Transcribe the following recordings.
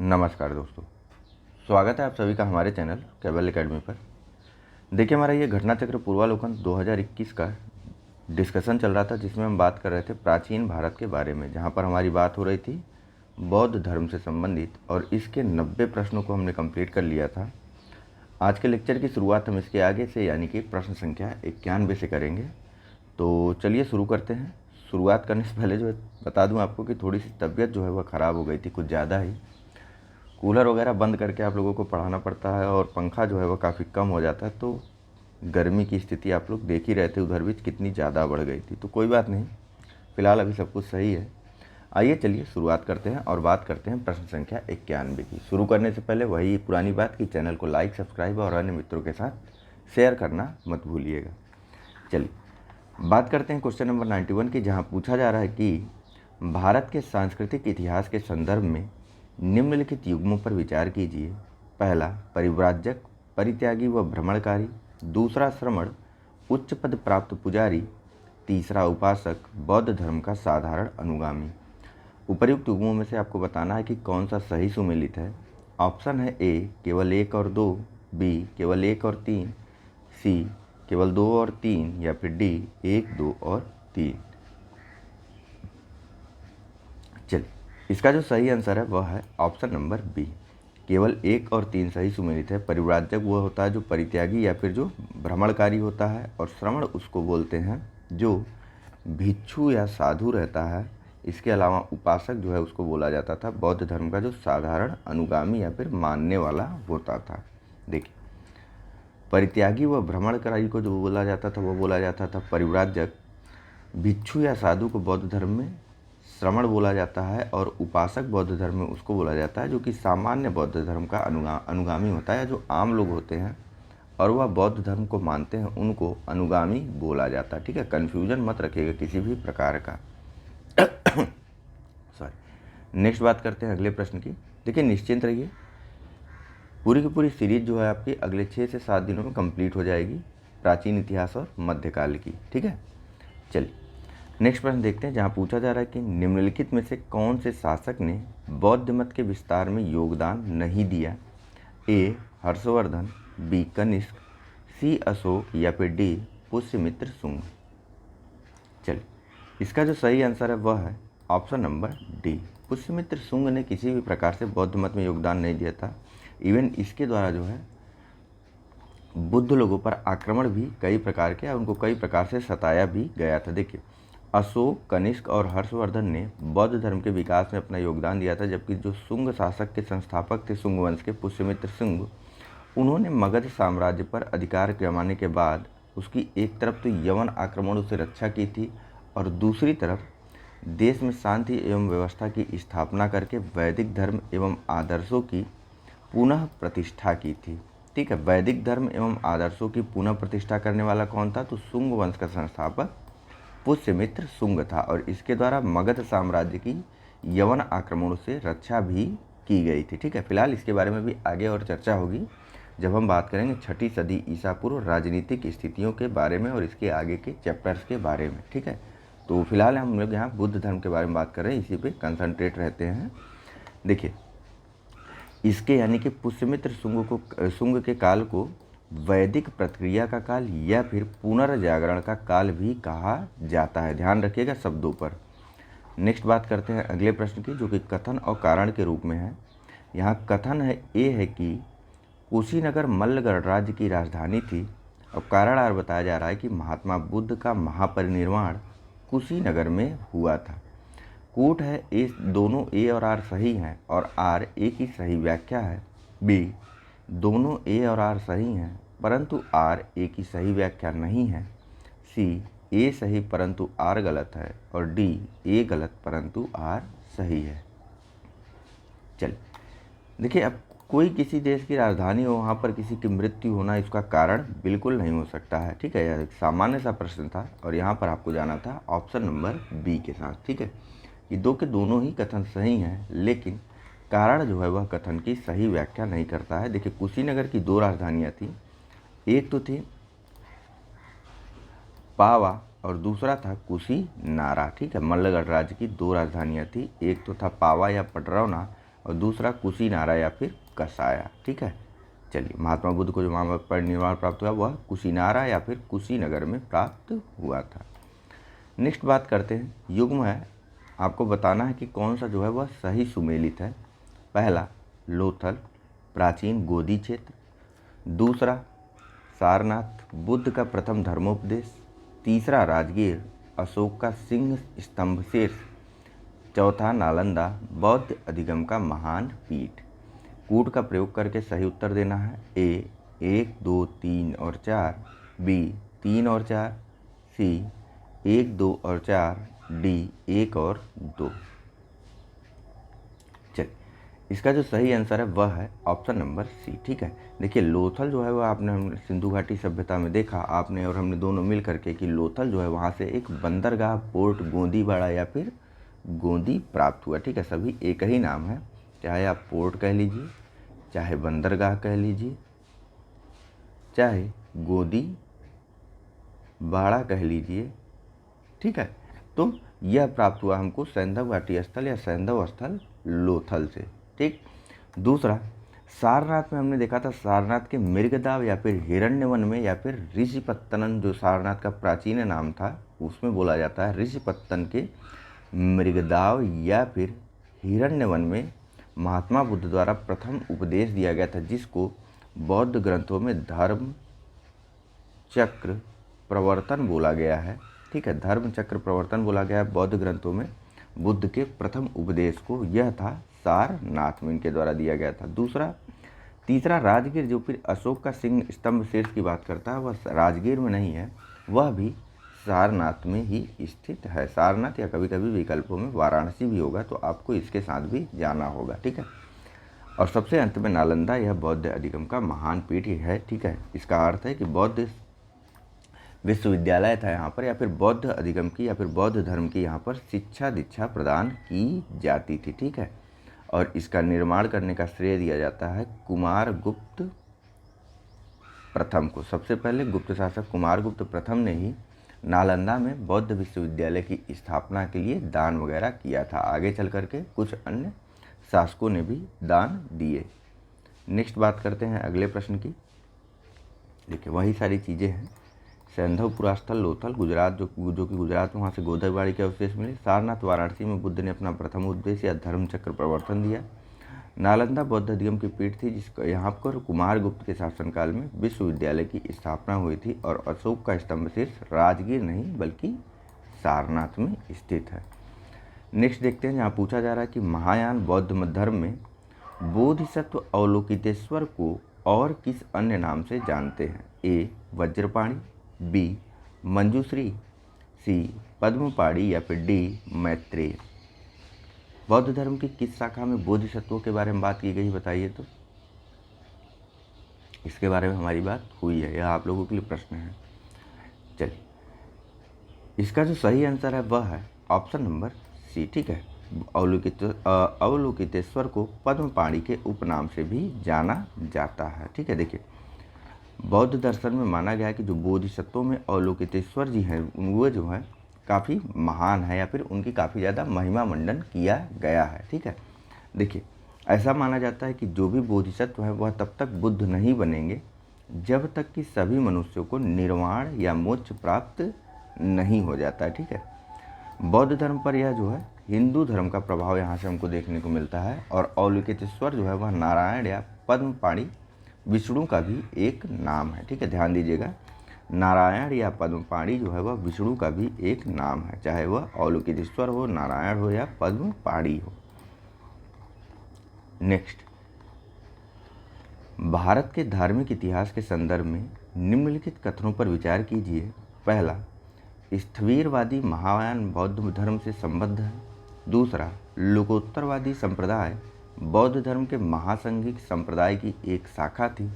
नमस्कार दोस्तों, स्वागत है आप सभी का हमारे चैनल केबल एकेडमी पर। देखिए, हमारा ये घटना चक्र पूर्वालोकन 2021 का डिस्कशन चल रहा था, जिसमें हम बात कर रहे थे प्राचीन भारत के बारे में, जहाँ पर हमारी बात हो रही थी बौद्ध धर्म से संबंधित, और इसके 90 प्रश्नों को हमने कंप्लीट कर लिया था। आज के लेक्चर की शुरुआत हम इसके आगे से यानी कि प्रश्न संख्या 91 से करेंगे। तो चलिए शुरू करते हैं। शुरुआत करने से पहले जो है बता दूं आपको कि थोड़ी सी तबीयत जो है वह ख़राब हो गई थी, कुछ ज़्यादा ही। कूलर वगैरह बंद करके आप लोगों को पढ़ाना पड़ता है और पंखा जो है वो काफ़ी कम हो जाता है, तो गर्मी की स्थिति आप लोग देख ही रहे थे उधर भी कितनी ज़्यादा बढ़ गई थी। तो कोई बात नहीं, फ़िलहाल अभी सब कुछ सही है। आइए चलिए शुरुआत करते हैं और बात करते हैं प्रश्न संख्या 91 की। शुरू करने से पहले वही पुरानी बात कि चैनल को लाइक, सब्सक्राइब और अन्य मित्रों के साथ शेयर करना मत भूलिएगा। चलिए बात करते हैं क्वेश्चन नंबर 91 की, जहाँ पूछा जा रहा है कि भारत के सांस्कृतिक इतिहास के संदर्भ में निम्नलिखित युग्मों पर विचार कीजिए। पहला, परिव्राजक, परित्यागी व भ्रमणकारी। दूसरा, श्रमण, उच्च पद प्राप्त पुजारी। तीसरा, उपासक, बौद्ध धर्म का साधारण अनुगामी। उपर्युक्त युग्मों में से आपको बताना है कि कौन सा सही सुमेलित है। ऑप्शन है ए केवल 1 और 2, बी केवल 1 और 3, सी केवल 2 और 3, या फिर डी 1, 2 और 3। चलिए, इसका जो सही आंसर है वह है ऑप्शन नंबर बी, केवल 1 और 3 सही सुमेलित है। परिव्राजक वो होता है जो परित्यागी या फिर जो भ्रमणकारी होता है, और श्रमण उसको बोलते हैं जो भिक्षु या साधु रहता है। इसके अलावा उपासक जो है उसको बोला जाता था बौद्ध धर्म का जो साधारण अनुगामी या फिर मानने वाला होता था। देखिए, परित्यागी व भ्रमणकारी को जो बोला जाता था वो बोला जाता था परिव्राजक। भिक्षु या साधु को बौद्ध धर्म में श्रमण बोला जाता है, और उपासक बौद्ध धर्म में उसको बोला जाता है जो कि सामान्य बौद्ध धर्म का अनुगामी होता है। जो आम लोग होते हैं और वह बौद्ध धर्म को मानते हैं उनको अनुगामी बोला जाता है। ठीक है, कन्फ्यूजन मत रखिएगा किसी भी प्रकार का। सॉरी। नेक्स्ट बात करते हैं अगले प्रश्न की। देखिए, निश्चिंत रहिए, पूरी की पूरी सीरीज जो है आपकी अगले 6 से 7 दिनों में कंप्लीट हो जाएगी, प्राचीन इतिहास और मध्यकाल की। ठीक है, चलिए नेक्स्ट प्रश्न देखते हैं, जहाँ पूछा जा रहा है कि निम्नलिखित में से कौन से शासक ने बौद्ध मत के विस्तार में योगदान नहीं दिया। ए हर्षवर्धन, बी कनिष्क, सी अशोक, या फिर डी पुष्यमित्र शुंग। चलिए, इसका जो सही आंसर है वह है option number D, Pushyamitra Shunga ने किसी भी प्रकार से बौद्ध मत में योगदान नहीं दिया था। इवन इसके द्वारा जो है बुद्ध लोगों पर आक्रमण भी कई प्रकार के, उनको कई प्रकार से सताया भी गया था। देखिए, अशोक, कनिष्क और हर्षवर्धन ने बौद्ध धर्म के विकास में अपना योगदान दिया था, जबकि जो शुंग शासक के संस्थापक थे शुंग वंश के पुष्यमित्र शुंग, उन्होंने मगध साम्राज्य पर अधिकार जमाने के बाद उसकी एक तरफ तो यवन आक्रमणों से रक्षा की थी, और दूसरी तरफ देश में शांति एवं व्यवस्था की स्थापना करके वैदिक धर्म एवं आदर्शों की पुनः प्रतिष्ठा की थी। ठीक है, वैदिक धर्म एवं आदर्शों की पुनः प्रतिष्ठा करने वाला कौन था? तो शुंग वंश का संस्थापक पुष्यमित्र शुंग था, और इसके द्वारा मगध साम्राज्य की यवन आक्रमणों से रक्षा भी की गई थी। ठीक है, फिलहाल इसके बारे में भी आगे और चर्चा होगी जब हम बात करेंगे 6ठी सदी ईसा पूर्व राजनीतिक स्थितियों के बारे में और इसके आगे के चैप्टर्स के बारे में। ठीक है, तो फिलहाल हम लोग यहाँ बुद्ध धर्म के बारे में बात कर रहे हैं, इसी पे कंसंट्रेट रहते हैं। देखिए, इसके यानी कि पुष्यमित्र शुंग के काल को वैदिक प्रक्रिया का काल या फिर पुनर्जागरण का काल भी कहा जाता है। ध्यान रखिएगा शब्दों पर। नेक्स्ट बात करते हैं अगले प्रश्न की, जो कि कथन और कारण के रूप में है। यहाँ कथन है ये है कि कुशीनगर मल्ल गणराज्य की राजधानी थी, और कारण आर बताया जा रहा है कि महात्मा बुद्ध का महापरिनिर्वाण कुशीनगर में हुआ था। कूट है ए, दोनों ए और आर सही हैं और आर ए की सही व्याख्या है। बी, दोनों ए और आर सही हैं परंतु आर ए की सही व्याख्या नहीं है। सी, ए सही परंतु आर गलत है, और डी, ए गलत परंतु आर सही है। चलिए, देखिए, अब कोई किसी देश की राजधानी हो, वहाँ पर किसी की मृत्यु होना इसका कारण बिल्कुल नहीं हो सकता है। ठीक है, यह एक सामान्य सा प्रश्न था, और यहाँ पर आपको जाना था ऑप्शन नंबर बी के साथ। ठीक है, ये दो के दोनों ही कथन सही हैं, लेकिन कारण जो है वह कथन की सही व्याख्या नहीं करता है। देखिए, कुशीनगर की 2 राजधानियाँ थी, एक तो थी पावा और दूसरा था कुशीनारा। ठीक है, मल्ल गणराज्य की 2 राजधानियाँ थी, एक तो था पावा या पटरौना और दूसरा कुशीनारा या फिर कसाया। ठीक है, चलिए, महात्मा बुद्ध को जो वहाँ परिनिर्वाण प्राप्त हुआ वह कुशीनारा या फिर कुशीनगर में प्राप्त हुआ था। नेक्स्ट बात करते हैं, युग्म है, आपको बताना है कि कौन सा जो है वह सही सुमेलित है। पहला लोथल, प्राचीन गोदी क्षेत्र। दूसरा सारनाथ, बुद्ध का प्रथम धर्मोपदेश। तीसरा राजगीर, अशोक का सिंह स्तंभ शीर्ष। चौथा नालंदा, बौद्ध अधिगम का महान पीठ। कूट का प्रयोग करके सही उत्तर देना है। ए 1, 2, 3 और 4, बी 3 और 4, सी 1, 2 और 4, डी 1 और 2। चलिए, इसका जो सही आंसर है वह है ऑप्शन नंबर सी। ठीक है, देखिए लोथल जो है वह आपने हमने सिंधु घाटी सभ्यता में देखा, आपने और हमने दोनों मिल करके कि लोथल जो है वहाँ से एक बंदरगाह पोर्ट गोंदीवाड़ा या फिर गोंदी प्राप्त हुआ। ठीक है, सभी एक ही नाम है, चाहे आप पोर्ट कह लीजिए, चाहे बंदरगाह कह लीजिए, चाहे गोदी बाड़ा कह लीजिए। ठीक है, तो यह प्राप्त हुआ हमको सैंधव घाटी स्थल या सैंधव स्थल लोथल से। ठीक, दूसरा सारनाथ में हमने देखा था, सारनाथ के मृगदाव या फिर हिरण्यवन में या फिर ऋषिपत्तनम, जो सारनाथ का प्राचीन नाम था उसमें बोला जाता है, ऋषिपत्तन के मृगदाव या फिर हिरण्यवन में महात्मा बुद्ध द्वारा प्रथम उपदेश दिया गया था, जिसको बौद्ध ग्रंथों में धर्म चक्र प्रवर्तन बोला गया है। ठीक है, धर्म चक्र प्रवर्तन बोला गया है बौद्ध ग्रंथों में। बुद्ध के प्रथम उपदेश को यह था सारनाथ में इनके द्वारा दिया गया था। तीसरा राजगीर, जो फिर अशोक का सिंह स्तंभ शीर्ष की बात करता है, वह राजगीर में नहीं है, वह भी सारनाथ में ही स्थित है। सारनाथ या कभी कभी विकल्पों में वाराणसी भी होगा, तो आपको इसके साथ भी जाना होगा। ठीक है, और सबसे अंत में नालंदा, यह बौद्ध अधिगम का महान पीठ ही है। ठीक है, इसका अर्थ है कि बौद्ध विश्वविद्यालय था यहाँ पर, या फिर बौद्ध अधिगम की या फिर बौद्ध धर्म की यहाँ पर शिक्षा दीक्षा प्रदान की जाती थी। ठीक है, और इसका निर्माण करने का श्रेय दिया जाता है कुमारगुप्त प्रथम को। सबसे पहले गुप्त शासक कुमारगुप्त प्रथम ने ही नालंदा में बौद्ध विश्वविद्यालय की स्थापना के लिए दान वगैरह किया था। आगे चल करके कुछ अन्य शासकों ने भी दान दिए। नेक्स्ट बात करते हैं अगले प्रश्न की। देखिए, वही सारी चीज़ें हैं। सैंधवपुरा स्थल लोथल, गुजरात, जो कि गुजरात में, वहाँ से गोदीबाड़ी के अवशेष मिले। सारनाथ, वाराणसी में बुद्ध ने अपना प्रथम उपदेश या धर्म चक्र प्रवर्तन दिया। नालंदा बौद्ध अधिगम की पीठ थी, जिसका यहाँ पर कुमारगुप्त के शासनकाल में विश्वविद्यालय की स्थापना हुई थी। और अशोक का स्तंभ शीर्ष राजगीर नहीं बल्कि सारनाथ में स्थित है। नेक्स्ट देखते हैं, जहाँ पूछा जा रहा है कि महायान बौद्ध धर्म में बोधिसत्व अवलोकितेश्वर को और किस अन्य नाम से जानते हैं। ए वज्रपाणी, बी मंजूश्री, सी पद्मपाणी या फिर डी मैत्रेय। बौद्ध धर्म की किस शाखा में बोधिसत्वों के बारे में बात की गई, बताइए तो। इसके बारे में हमारी बात हुई है, यह आप लोगों के लिए प्रश्न है। चलिए, इसका जो सही आंसर है वह है ऑप्शन नंबर सी। ठीक है, अवलोकितेश्वर को पद्मपाणी के उपनाम से भी जाना जाता है। ठीक है, देखिए बौद्ध दर्शन में माना गया है कि जो बोधिसत्वों में अवलोकितेश्वर जी हैं वो जो है काफ़ी महान है, या फिर उनकी काफ़ी ज़्यादा महिमा मंडन किया गया है। ठीक है, देखिए ऐसा माना जाता है कि जो भी बोधिसत्व है वह तब तक बुद्ध नहीं बनेंगे जब तक कि सभी मनुष्यों को निर्वाण या मोक्ष प्राप्त नहीं हो जाता है। ठीक है, बौद्ध धर्म पर यह जो है हिंदू धर्म का प्रभाव यहाँ से हमको देखने को मिलता है। और अवलोकितेश्वर जो है वह नारायण या पद्मपाणी विष्णु का भी एक नाम है। ठीक है, ध्यान दीजिएगा, नारायण या पद्मपाणी जो है वह विष्णु का भी एक नाम है, चाहे वह अवलोकितेश्वर हो, नारायण हो या पद्मपाणी हो। नेक्स्ट, भारत के धार्मिक इतिहास के संदर्भ में निम्नलिखित कथनों पर विचार कीजिए। पहला, स्थविरवादी महायान बौद्ध धर्म से संबद्ध है। दूसरा, लोकोत्तरवादी संप्रदाय बौद्ध धर्म के महासंघिक संप्रदाय की एक शाखा थी।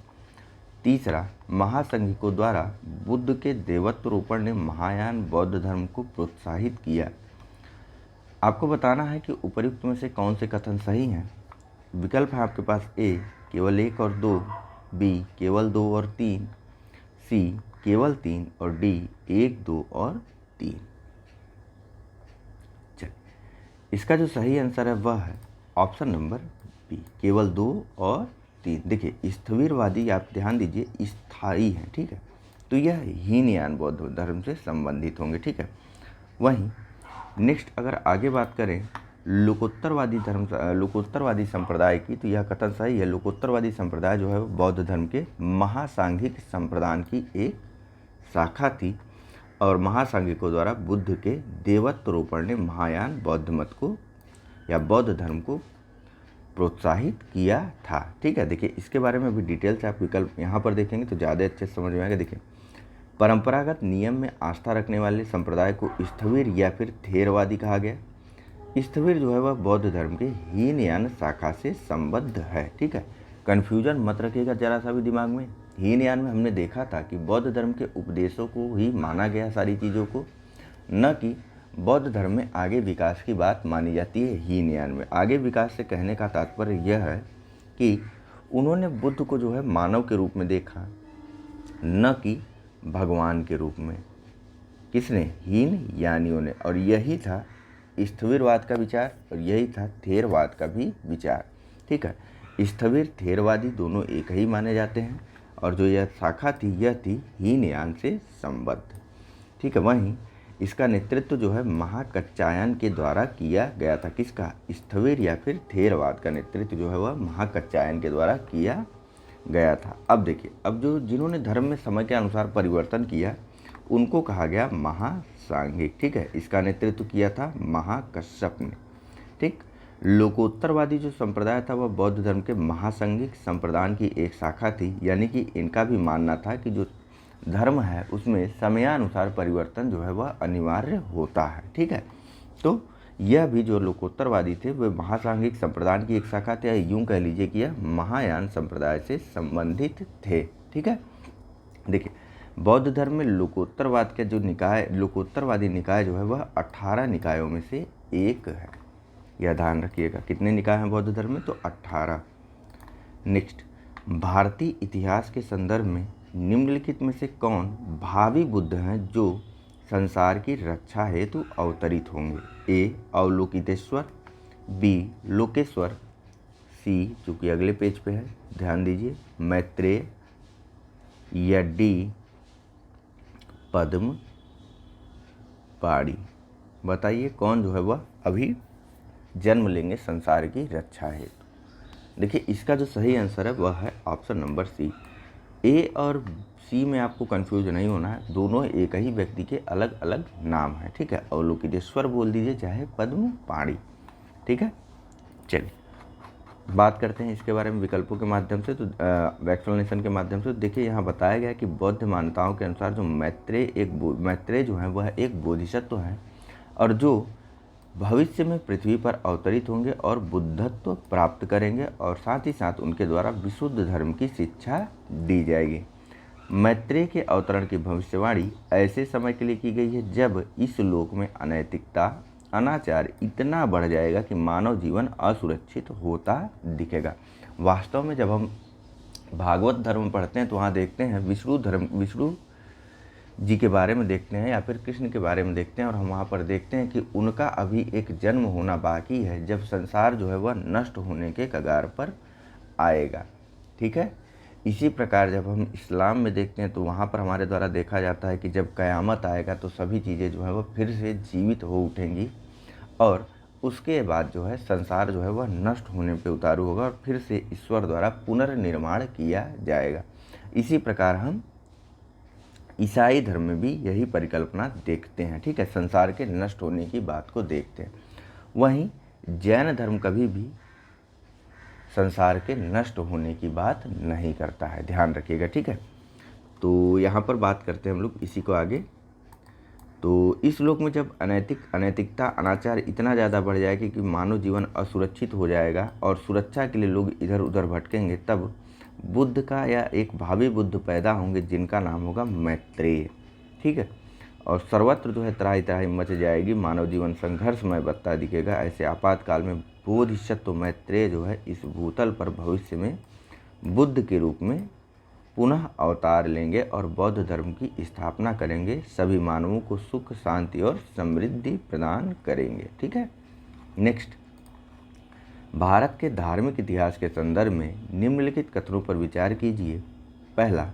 तीसरा, महासंघिकों द्वारा बुद्ध के देवत्वरोपण ने महायान बौद्ध धर्म को प्रोत्साहित किया। आपको बताना है कि उपर्युक्त में से कौन से कथन सही हैं। विकल्प है आपके पास, ए केवल 1 और 2, बी केवल 2 और 3, सी केवल 3 और डी 1, 2 और 3। चलिए, इसका जो सही आंसर है वह है ऑप्शन नंबर पी, केवल 2 और 3। देखिए स्थविरवादी आप ध्यान दीजिए स्थायी हैं, ठीक है, तो यह हीनयान बौद्ध धर्म से संबंधित होंगे, ठीक है। वहीं नेक्स्ट अगर आगे बात करें लोकोत्तरवादी संप्रदाय की, तो यह कथन सही है। लोकोत्तरवादी संप्रदाय जो है वो बौद्ध धर्म के महासांघिक संप्रदाय की एक शाखा थी और महासांघिकों द्वारा बुद्ध के देवत्वरोपण ने महायान बौद्ध मत को या बौद्ध धर्म को प्रोत्साहित किया था, ठीक है। देखिए इसके बारे में भी डिटेल से आप विकल्प यहाँ पर देखेंगे तो ज़्यादा अच्छे से समझ में आएगा। देखिए परंपरागत नियम में आस्था रखने वाले संप्रदाय को स्थविर या फिर थेरवादी कहा गया। स्थविर जो है वह बौद्ध धर्म के हीनयान शाखा से संबद्ध है, ठीक है। कन्फ्यूजन मत रखिएगा जरा सा भी दिमाग में। हीनयान में हमने देखा था कि बौद्ध धर्म के उपदेशों को ही माना गया, सारी चीज़ों को, न कि बौद्ध धर्म में आगे विकास की बात मानी जाती है। हीनयान में आगे विकास से कहने का तात्पर्य यह है कि उन्होंने बुद्ध को जो है मानव के रूप में देखा, न कि भगवान के रूप में। किसने? हीन यानियों ने। और यही था स्थविरवाद का विचार और यही था थेरवाद का भी विचार, ठीक है। स्थविर थेरवादी दोनों एक ही माने जाते हैं और जो यह शाखा थी यह थी हीनयान से संबद्ध, ठीक है। वहीं इसका नेतृत्व जो है महाकच्चायन के द्वारा किया गया था। किसका? स्थविर या फिर थेरवाद का नेतृत्व जो है वह महाकच्चायन के द्वारा किया गया था। अब देखिए, अब जो जिन्होंने धर्म में समय के अनुसार परिवर्तन किया उनको कहा गया महासांघिक, ठीक है। इसका नेतृत्व किया था महाकश्यप ने, ठीक। लोकोत्तरवादी जो संप्रदाय था वह बौद्ध धर्म के महासांघिक संप्रदाय की एक शाखा थी, यानी कि इनका भी मानना था कि जो धर्म है उसमें समयानुसार परिवर्तन जो है वह अनिवार्य होता है, ठीक है। तो यह भी जो लोकोत्तरवादी थे वे महासांघिक संप्रदाय की एक शाखा थे, यूं कह लीजिए कि यह महायान संप्रदाय से संबंधित थे, ठीक है। देखिए बौद्ध धर्म में लोकोत्तरवाद के जो निकाय, लोकोत्तरवादी निकाय जो है वह 18 निकायों में से एक है। यह ध्यान रखिएगा। कितने निकाय हैं बौद्ध धर्म में? तो 18। नेक्स्ट, भारतीय इतिहास के संदर्भ में निम्नलिखित में से कौन भावी बुद्ध हैं जो संसार की रक्षा हेतु अवतरित होंगे? ए अवलोकितेश्वर, बी लोकेश्वर, सी जो कि अगले पेज पे है, ध्यान दीजिए, मैत्रेय, या डी पद्म पाड़ी। बताइए कौन जो है वह अभी जन्म लेंगे संसार की रक्षा हेतु? देखिए इसका जो सही आंसर है वह है ऑप्शन नंबर सी। ए और सी में आपको कंफ्यूज नहीं होना है, दोनों एक ही व्यक्ति के अलग अलग नाम हैं, ठीक है। अवलोकितेश्वर बोल दीजिए चाहे पद्म पाड़ी, ठीक है। चलिए बात करते हैं इसके बारे में विकल्पों के माध्यम से, तो एक्सप्लेनेशन के माध्यम से। देखिए यहाँ बताया गया कि बौद्ध मान्यताओं के अनुसार जो मैत्रेय जो है वह एक बोधिसत्व हैं और जो भविष्य में पृथ्वी पर अवतरित होंगे और बुद्धत्व प्राप्त करेंगे और साथ ही साथ उनके द्वारा विशुद्ध धर्म की शिक्षा दी जाएगी। मैत्रेय के अवतरण की भविष्यवाणी ऐसे समय के लिए की गई है जब इस लोक में अनैतिकता, अनाचार इतना बढ़ जाएगा कि मानव जीवन असुरक्षित होता दिखेगा। वास्तव में जब हम भागवत धर्म पढ़ते हैं तो वहाँ देखते हैं विष्णु जी के बारे में देखते हैं या फिर कृष्ण के बारे में देखते हैं और हम वहाँ पर देखते हैं कि उनका अभी एक जन्म होना बाकी है जब संसार जो है वह नष्ट होने के कगार पर आएगा, ठीक है। इसी प्रकार जब हम इस्लाम में देखते हैं तो वहाँ पर हमारे द्वारा देखा जाता है कि जब क़यामत आएगा तो सभी चीज़ें जो है वह फिर से जीवित हो उठेंगी और उसके बाद जो है संसार जो है वह नष्ट होने पे उतारू होगा और फिर से ईश्वर द्वारा पुनर्निर्माण किया जाएगा। इसी प्रकार हम ईसाई धर्म में भी यही परिकल्पना देखते हैं, ठीक है, संसार के नष्ट होने की बात को देखते हैं। वहीं जैन धर्म कभी भी संसार के नष्ट होने की बात नहीं करता है, ध्यान रखिएगा, ठीक है। तो यहाँ पर बात करते हैं हम लोग इसी को आगे। तो इस लोक में जब अनैतिकता, अनाचार इतना ज़्यादा बढ़ जाएगा कि मानव जीवन असुरक्षित हो जाएगा और सुरक्षा के लिए लोग इधर उधर भटकेंगे, तब बुद्ध का या एक भावी बुद्ध पैदा होंगे जिनका नाम होगा मैत्रेय, ठीक है। और सर्वत्र जो है त्राही त्राही मच जाएगी, मानव जीवन संघर्षमय बनता दिखेगा। ऐसे आपातकाल में बोधिसत्व मैत्रेय जो है इस भूतल पर भविष्य में बुद्ध के रूप में पुनः अवतार लेंगे और बौद्ध धर्म की स्थापना करेंगे, सभी मानवों को सुख, शांति और समृद्धि प्रदान करेंगे, ठीक है। नेक्स्ट, भारत के धार्मिक इतिहास के संदर्भ में निम्नलिखित कथनों पर विचार कीजिए। पहला,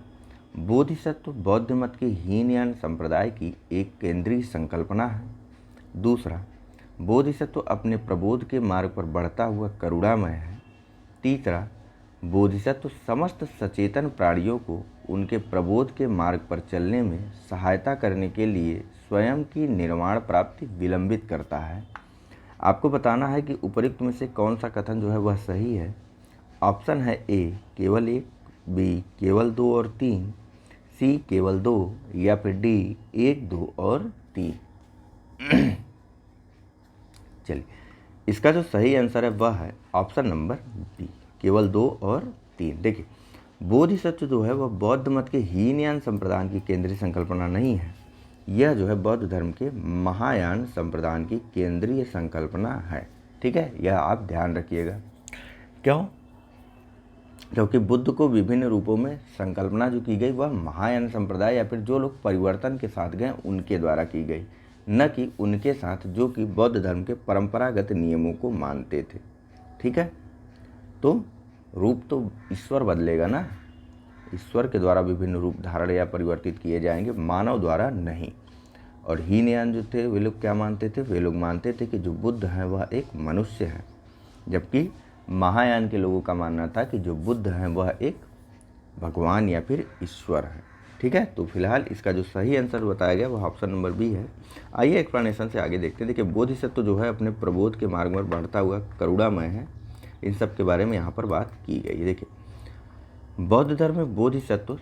बोधिसत्व बौद्ध मत के हीनयान संप्रदाय की एक केंद्रीय संकल्पना है। दूसरा, बोधिसत्व अपने प्रबोध के मार्ग पर बढ़ता हुआ करुणामय है। तीसरा, बोधिसत्व समस्त सचेतन प्राणियों को उनके प्रबोध के मार्ग पर चलने में सहायता करने के लिए स्वयं की निर्वाण प्राप्ति विलंबित करता है। आपको बताना है कि उपरोक्त में से कौन सा कथन जो है वह सही है। ऑप्शन है ए केवल 1, बी केवल 2 और 3, सी केवल 2 या फिर डी 1, 2 और 3। चलिए, इसका जो सही आंसर है वह है ऑप्शन नंबर बी, केवल 2 और 3। देखिए, बोधिसत्व जो है वह बौद्ध मत के हीनयान संप्रदाय की केंद्रीय संकल्पना नहीं है। यह जो है बौद्ध धर्म के महायान संप्रदाय की केंद्रीय संकल्पना है। ठीक है, यह आप ध्यान रखिएगा। क्यों? क्योंकि बुद्ध को विभिन्न रूपों में संकल्पना जो की गई वह महायान संप्रदाय या फिर जो लोग परिवर्तन के साथ गए उनके द्वारा की गई, न कि उनके साथ जो कि बौद्ध धर्म के परंपरागत नियमों को मानते थे। ठीक है, तो रूप तो ईश्वर बदलेगा ना, ईश्वर के द्वारा विभिन्न रूप धारण या परिवर्तित किए जाएंगे, मानव द्वारा नहीं। और हीनयान जो थे वे लोग क्या मानते थे? वे लोग मानते थे कि जो बुद्ध हैं वह एक मनुष्य है, जबकि महायान के लोगों का मानना था कि जो बुद्ध हैं वह एक भगवान या फिर ईश्वर है। ठीक है, तो फिलहाल इसका जो सही आंसर बताया गया वह ऑप्शन नंबर बी है। आइए एक्सप्लेनेशन से आगे देखते हैं। देखिए, बोधिसत्व जो है अपने प्रबोध के मार्ग में बढ़ता हुआ करुणामय है। इन सब के बारे में यहाँ पर बात की गई है। देखिए, बौद्ध धर्म में बोधिसत्व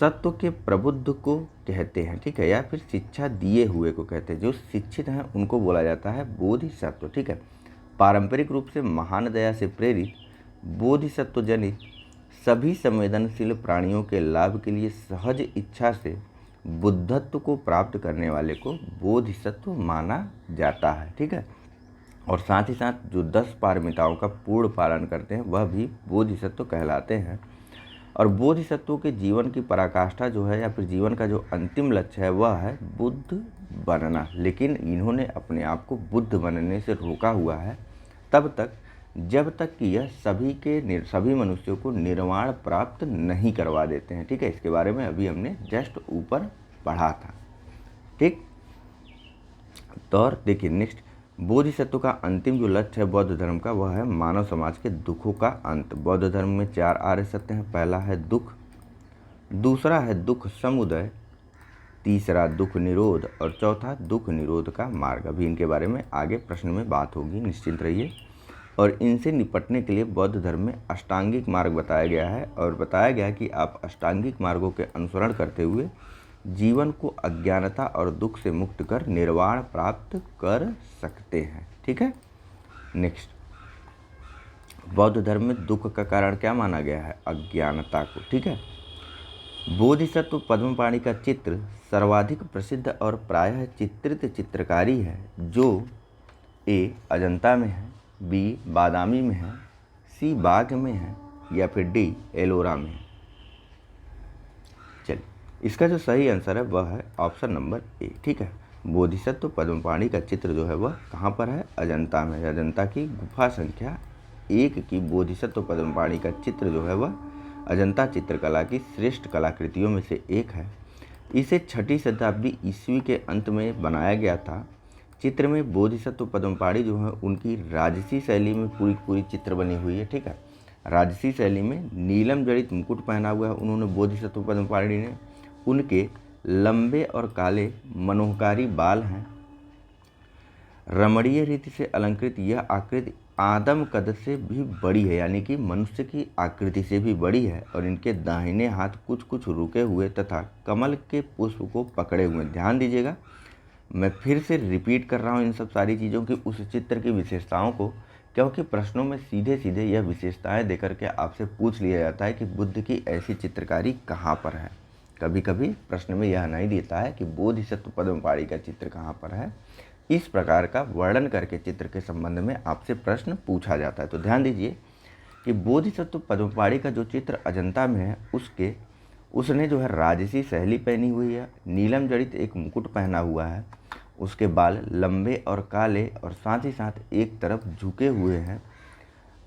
सत्व के प्रबुद्ध को कहते हैं। ठीक है, या फिर शिक्षा दिए हुए को कहते हैं। जो शिक्षित हैं उनको बोला जाता है बोधिसत्व। ठीक है, पारंपरिक रूप से महान दया से प्रेरित बोधिसत्व जनित सभी संवेदनशील प्राणियों के लाभ के लिए सहज इच्छा से बुद्धत्व को प्राप्त करने वाले को बोधिसत्व माना जाता है। ठीक है, और साथ ही साथ जो 10 पारमिताओं का पूर्ण पालन करते हैं वह भी बोधिसत्व कहलाते हैं। और बोधिसत्वों के जीवन की पराकाष्ठा जो है या फिर जीवन का जो अंतिम लक्ष्य है वह है बुद्ध बनना। लेकिन इन्होंने अपने आप को बुद्ध बनने से रोका हुआ है तब तक जब तक कि यह सभी मनुष्यों को निर्वाण प्राप्त नहीं करवा देते हैं। ठीक है, इसके बारे में अभी हमने जस्ट ऊपर पढ़ा था। ठीक, तो और देखिए नेक्स्ट, बोधिसत्व का अंतिम जो लक्ष्य है बौद्ध धर्म का वह है मानव समाज के दुखों का अंत। बौद्ध धर्म में 4 आर्य सत्य हैं। पहला है दुख, दूसरा है दुख समुदय, तीसरा दुख निरोध और चौथा दुख निरोध का मार्ग। अभी इनके बारे में आगे प्रश्न में बात होगी, निश्चिंत रहिए। और इनसे निपटने के लिए बौद्ध धर्म में अष्टांगिक मार्ग बताया गया है और बताया गया है कि आप अष्टांगिक मार्गों के अनुसरण करते हुए जीवन को अज्ञानता और दुख से मुक्त कर निर्वाण प्राप्त कर सकते हैं। ठीक है, नेक्स्ट, बौद्ध धर्म में दुख का कारण क्या माना गया है? अज्ञानता को। ठीक है, बोधिसत्व पद्मपाणि का चित्र सर्वाधिक प्रसिद्ध और प्रायः चित्रित चित्रकारी है जो ए अजंता में है, बी बादामी में है, सी बाघ में है या फिर डी एलोरा में है। चलिए, इसका जो सही आंसर है वह है ऑप्शन नंबर ए। ठीक है, बोधिसत्व पद्मपाणि का चित्र जो है वह कहाँ पर है? अजंता में। अजंता की गुफा संख्या 1 की बोधिसत्व पद्मपाणि का चित्र जो है वह अजंता चित्रकला की श्रेष्ठ कलाकृतियों में से एक है। इसे 6वीं शताब्दी ईस्वी के अंत में बनाया गया था। चित्र में बोधिसत्व पद्मपाणि जो है उनकी राजसी शैली में पूरी चित्र बनी हुई है। ठीक है, राजसी शैली में नीलम जड़ित मुकुट पहना हुआ है उन्होंने बोधिसत्व पद्मपाणि ने। उनके लंबे और काले मनोहकारी बाल हैं। रमणीय रीति से अलंकृत यह आकृति आदम कद से भी बड़ी है, यानी कि मनुष्य की आकृति से भी बड़ी है। और इनके दाहिने हाथ कुछ रुके हुए तथा कमल के पुष्प को पकड़े हुए। ध्यान दीजिएगा, मैं फिर से रिपीट कर रहा हूँ इन सब सारी चीज़ों की, उस चित्र की विशेषताओं को, क्योंकि प्रश्नों में सीधे सीधे यह विशेषताएं देकर के आपसे पूछ लिया जाता है कि बुद्ध की ऐसी चित्रकारी कहाँ पर है। कभी कभी प्रश्न में यह नहीं देता है कि बोधिसत्व पद्मपाणि का चित्र कहाँ पर है। इस प्रकार का वर्णन करके चित्र के संबंध में आपसे प्रश्न पूछा जाता है। तो ध्यान दीजिए कि बोधिसत्व पद्मपाणि का जो चित्र अजंता में है उसने जो है राजसी शैली पहनी हुई है, नीलम जड़ित एक मुकुट पहना हुआ है, उसके बाल लंबे और काले और साथ ही साथ एक तरफ झुके हुए हैं।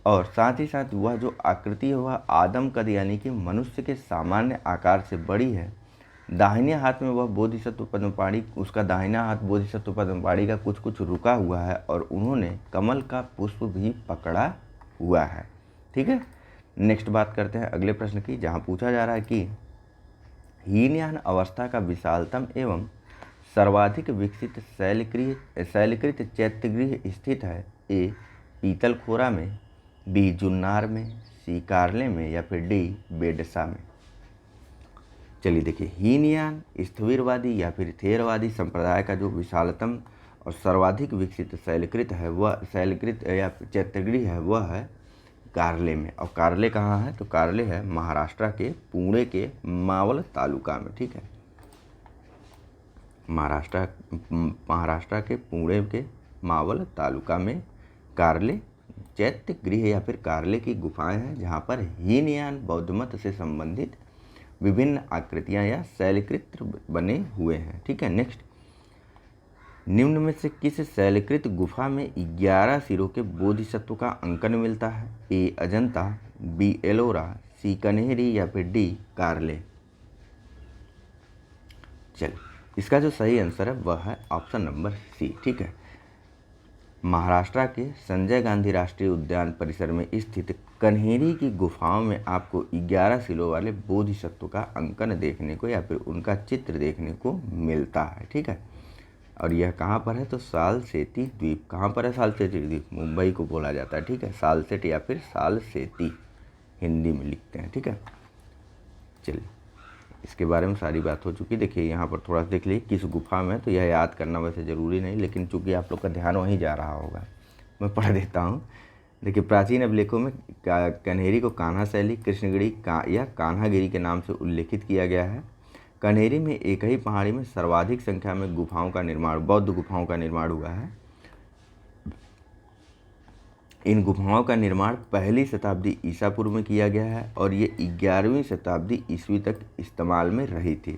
और साथ ही साथ वह जो आकृति है वह आदम कद यानी कि मनुष्य के सामान्य आकार से बड़ी है। दाहिने हाथ में वह बोधिसत्व पद्मपाणि, उसका दाहिना हाथ बोधिसत्व पद्मपाणि का कुछ कुछ रुका हुआ है और उन्होंने कमल का पुष्प भी पकड़ा हुआ है। ठीक है, नेक्स्ट बात करते हैं अगले प्रश्न की, जहाँ पूछा जा रहा है कि हीनयान अवस्था का विशालतम एवं सर्वाधिक विकसित शैलकृत चैत्यगृह स्थित है। ए पीतलखोरा में, बी जुन्नार में, सी कारले में या फिर डी बेडसा में। चलिए देखिए, हीनयान स्थविरवादी या फिर थेरवादी संप्रदाय का जो विशालतम और सर्वाधिक विकसित शैलकृत है वह शैलकृत या चैत्यगृह है वह है कारले में। और कारले कहाँ है? तो कारले है महाराष्ट्र के पुणे के मावल तालुका में। ठीक है, महाराष्ट्र के पुणे के मावल तालुका में कारले चैत्य गृह या फिर कारले की गुफाएं हैं, जहाँ पर हीनयान बौद्ध मत से संबंधित विभिन्न आकृतियां या शैलकृत बने हुए हैं। ठीक है, नेक्स्ट, निम्न में से किस शैलकृत गुफा में 11 सिरों के बोधिसत्व का अंकन मिलता है? ए अजंता, बी एलोरा, सी कन्हेरी या फिर डी कारले। चलिए, इसका जो सही आंसर है वह है ऑप्शन नंबर सी। ठीक है, महाराष्ट्र के संजय गांधी राष्ट्रीय उद्यान परिसर में स्थित कन्हेरी की गुफाओं में आपको 11 सिलों वाले बोधिसत्व का अंकन देखने को या फिर उनका चित्र देखने को मिलता है। ठीक है, और यह कहाँ पर है? तो सालसेती द्वीप। कहाँ पर है सालसेती द्वीप? मुंबई को बोला जाता है। ठीक है, सालसेट या फिर सालसेती हिंदी में लिखते हैं। ठीक है, चलिए, इसके बारे में सारी बात हो चुकी। देखिए यहाँ पर थोड़ा सा देख लीजिए किस गुफा में, तो यह याद करना वैसे ज़रूरी नहीं, लेकिन चूंकि आप लोग का ध्यान वहीं जा रहा होगा, मैं पढ़ देता हूँ। देखिए, प्राचीन अभिलेखों में कन्हेरी को कान्हा शैली, कृष्णगिरी या कान्हागिरी के नाम से उल्लेखित किया गया है। कन्हेरी में एक ही पहाड़ी में सर्वाधिक संख्या में गुफाओं का निर्माण, बौद्ध गुफाओं का निर्माण हुआ है। इन गुफाओं का निर्माण पहली शताब्दी ईसा पूर्व में किया गया है और ये 11वीं शताब्दी ईस्वी तक इस्तेमाल में रही थी।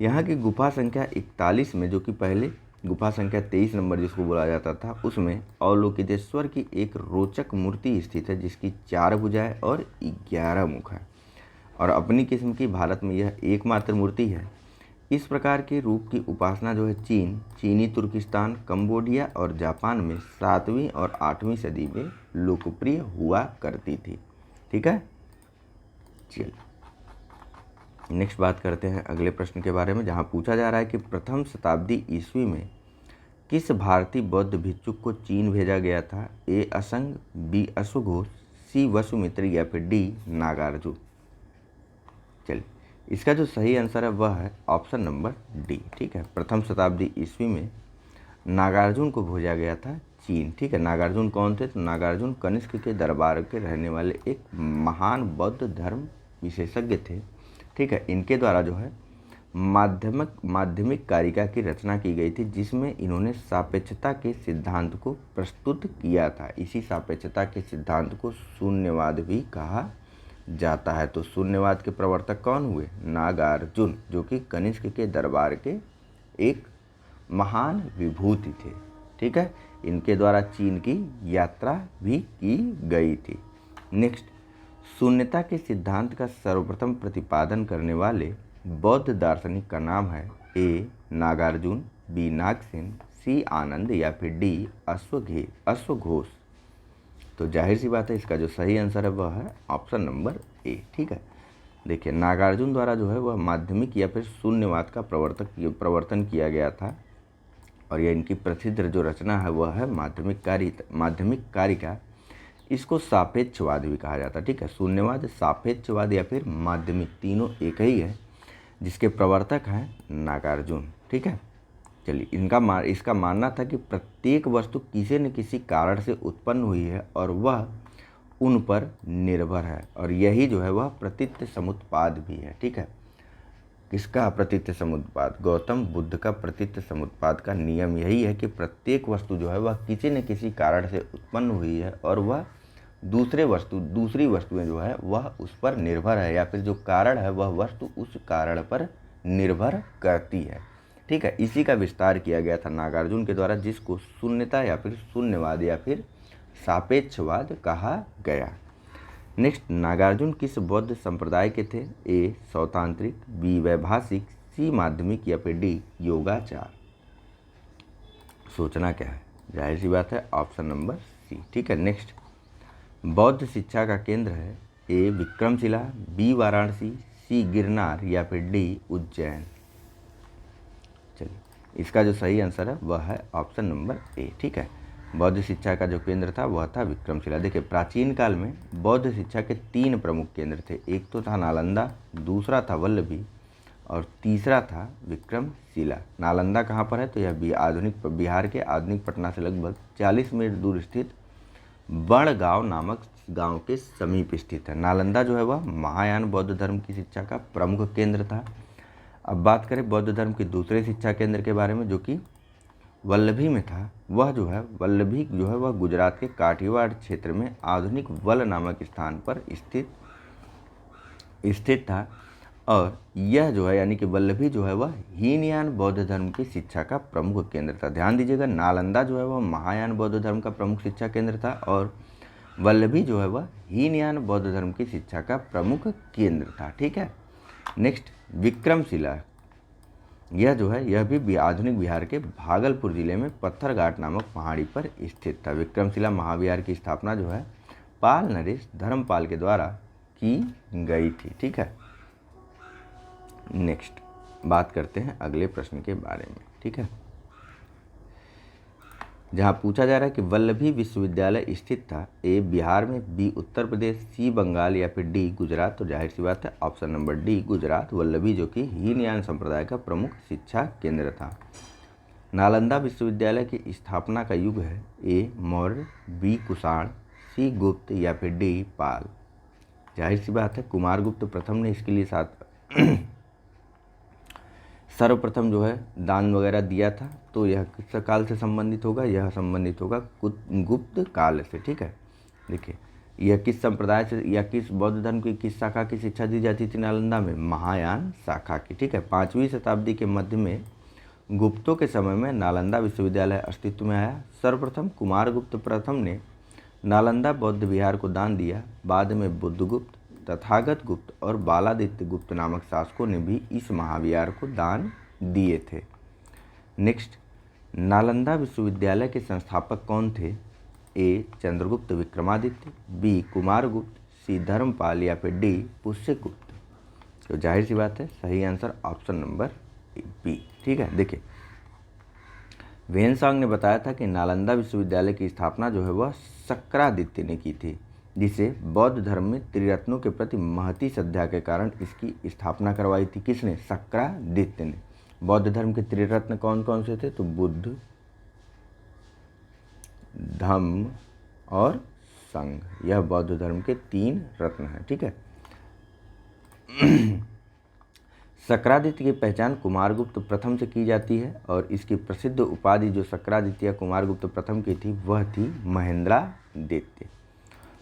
यहाँ की गुफा संख्या 41 में, जो कि पहले गुफा संख्या 23 नंबर जिसको बोला जाता था, उसमें अवलोकितेश्वर की एक रोचक मूर्ति स्थित है जिसकी 4 भुजाएं और 11 मुख है और अपनी किस्म की भारत में यह एकमात्र मूर्ति है। इस प्रकार के रूप की उपासना जो है चीनी तुर्किस्तान, कंबोडिया और जापान में 7वीं और 8वीं सदी में लोकप्रिय हुआ करती थी। ठीक है, चलिए नेक्स्ट बात करते हैं अगले प्रश्न के बारे में, जहां पूछा जा रहा है कि प्रथम शताब्दी ईस्वी में किस भारतीय बौद्ध भिक्षुक को चीन भेजा गया था? ए असंग, बी अश्वघोष, सी वसुमित्र या फिर डी नागार्जुन। चलिए, इसका जो सही आंसर है वह है ऑप्शन नंबर डी। ठीक है, प्रथम शताब्दी ईस्वी में नागार्जुन को भेजा गया था चीन। ठीक है, नागार्जुन कौन थे? तो नागार्जुन कनिष्क के दरबार के रहने वाले एक महान बौद्ध धर्म विशेषज्ञ थे। ठीक है, इनके द्वारा जो है माध्यमिक कारिका की रचना की गई थी, जिसमें इन्होंने सापेक्षता के सिद्धांत को प्रस्तुत किया था। इसी सापेक्षता के सिद्धांत को शून्यवाद भी कहा जाता है। तो शून्यवाद के प्रवर्तक कौन हुए? नागार्जुन, जो कि कनिष्क के दरबार के एक महान विभूति थे। ठीक है, इनके द्वारा चीन की यात्रा भी की गई थी। नेक्स्ट, शून्यता के सिद्धांत का सर्वप्रथम प्रतिपादन करने वाले बौद्ध दार्शनिक का नाम है? ए नागार्जुन, बी नागसेन, सी आनंद या फिर डी अश्वघोष। तो जाहिर सी बात है, इसका जो सही आंसर है वह है ऑप्शन नंबर ए। ठीक है, देखिए, नागार्जुन द्वारा जो है वह माध्यमिक या फिर शून्यवाद का प्रवर्तन किया गया था और यह इनकी प्रसिद्ध जो रचना है वह है माध्यमिक कारिका। इसको सापेक्षवाद भी कहा जाता है। ठीक है, शून्यवाद, सापेक्षवाद या फिर माध्यमिक, तीनों एक ही है, जिसके प्रवर्तक हैं नागार्जुन। ठीक है, चलिए, इसका मानना था कि प्रत्येक वस्तु किसी न किसी कारण से उत्पन्न हुई है और वह उन पर निर्भर है, और यही जो है वह प्रतीत्य समुत्पाद भी है। ठीक है, किसका प्रतीत्य समुत्पाद? गौतम बुद्ध का प्रतीत्य समुत्पाद का नियम यही है कि प्रत्येक वस्तु जो है वह किसी न किसी कारण से उत्पन्न हुई है और वह दूसरी वस्तुएं जो है वह उस पर निर्भर है, या फिर जो कारण है वह वस्तु उस कारण पर निर्भर करती है। ठीक है, इसी का विस्तार किया गया था नागार्जुन के द्वारा, जिसको शून्यता या फिर शून्यवाद या फिर सापेक्षवाद कहा गया। नेक्स्ट, नागार्जुन किस बौद्ध संप्रदाय के थे? ए सौतांत्रिक, बी वैभाषिक, सी माध्यमिक या फिर डी योगाचार। सोचना क्या है, जाहिर सी बात है ऑप्शन नंबर सी। ठीक है। नेक्स्ट, बौद्ध शिक्षा का केंद्र है ए विक्रमशिला, बी वाराणसी, सी गिरनार या फिर डी उज्जैन। चलिए, इसका जो सही आंसर है वह है ऑप्शन नंबर ए। ठीक है। बौद्ध शिक्षा का जो केंद्र था वह था विक्रमशिला। देखिए, प्राचीन काल में बौद्ध शिक्षा के 3 प्रमुख केंद्र थे। एक तो था नालंदा, दूसरा था वल्लभी और तीसरा था विक्रमशिला। नालंदा कहाँ पर है? तो यह आधुनिक बिहार के आधुनिक पटना से लगभग 40 मिनट दूर स्थित बड़गांव नामक गांव के समीप स्थित है। नालंदा जो है वह महायान बौद्ध धर्म की शिक्षा का प्रमुख केंद्र था। अब बात करें बौद्ध धर्म के दूसरे शिक्षा केंद्र के बारे में, जो कि वल्लभी में था। वह जो है वल्लभी जो है वह गुजरात के काठियावाड़ क्षेत्र में आधुनिक वल नामक स्थान पर स्थित था। और यह जो है यानी कि वल्लभी जो है वह हीनयान बौद्ध धर्म की शिक्षा का प्रमुख केंद्र था। ध्यान दीजिएगा, नालंदा जो है वह महायान बौद्ध धर्म का प्रमुख शिक्षा केंद्र था और वल्लभी जो है वह हीनयान बौद्ध धर्म की शिक्षा का प्रमुख केंद्र था। ठीक है। नेक्स्ट, विक्रमशिला, यह जो है यह भी आधुनिक बिहार के भागलपुर जिले में पत्थरघाट नामक पहाड़ी पर स्थित था। विक्रमशिला महाविहार की स्थापना जो है पाल नरेश धर्मपाल के द्वारा की गई थी। ठीक है। नेक्स्ट, बात करते हैं अगले प्रश्न के बारे में। ठीक है, जहाँ पूछा जा रहा है कि वल्लभी विश्वविद्यालय स्थित था ए बिहार में, बी उत्तर प्रदेश, सी बंगाल या फिर डी गुजरात। तो जाहिर सी बात है option number D Gujarat. Vallabhi जो कि हीनयान संप्रदाय का प्रमुख शिक्षा केंद्र था। नालंदा विश्वविद्यालय की स्थापना का युग है ए मौर्य, बी कुषाण, सी गुप्त या फिर डी पाल। जाहिर सी बात है कुमारगुप्त प्रथम ने इसके लिए सर्वप्रथम जो है दान वगैरह दिया था, तो यह किस काल से संबंधित होगा? यह संबंधित होगा गुप्त काल से। ठीक है। देखिए, यह किस संप्रदाय से या किस बौद्ध धर्म की किस शाखा की शिक्षा दी जाती थी नालंदा में? महायान शाखा की। ठीक है। 5वीं शताब्दी के मध्य में गुप्तों के समय में नालंदा विश्वविद्यालय अस्तित्व में आया। सर्वप्रथम कुमारगुप्त प्रथम ने नालंदा बौद्ध विहार को दान दिया। बाद में बुद्धगुप्त, तथागत गुप्त और बालादित्य गुप्त नामक शासकों ने भी इस महाविहार को दान दिए थे। नेक्स्ट, नालंदा विश्वविद्यालय के संस्थापक कौन थे? ए चंद्रगुप्त विक्रमादित्य, बी कुमारगुप्त, सी धर्मपाल या फिर डी पुष्यगुप्त। तो जाहिर सी बात है सही आंसर ऑप्शन नंबर बी। ठीक है। देखिए, वेनसांग ने बताया था कि नालंदा विश्वविद्यालय की स्थापना जो है वह शक्रादित्य ने की थी, जिसे बौद्ध धर्म में त्रिरत्नों के प्रति महती श्रद्धा के कारण इसकी स्थापना करवाई थी। किसने? शक्रादित्य ने। बौद्ध धर्म के त्रिरत्न कौन कौन से थे? तो बुद्ध, धम्म और संघ, यह बौद्ध धर्म के 3 रत्न हैं। ठीक है। शक्रादित्य की पहचान कुमारगुप्त प्रथम से की जाती है और इसकी प्रसिद्ध उपाधि जो शक्रादित्य कुमारगुप्त प्रथम की थी वह थी महेंद्रादित्य।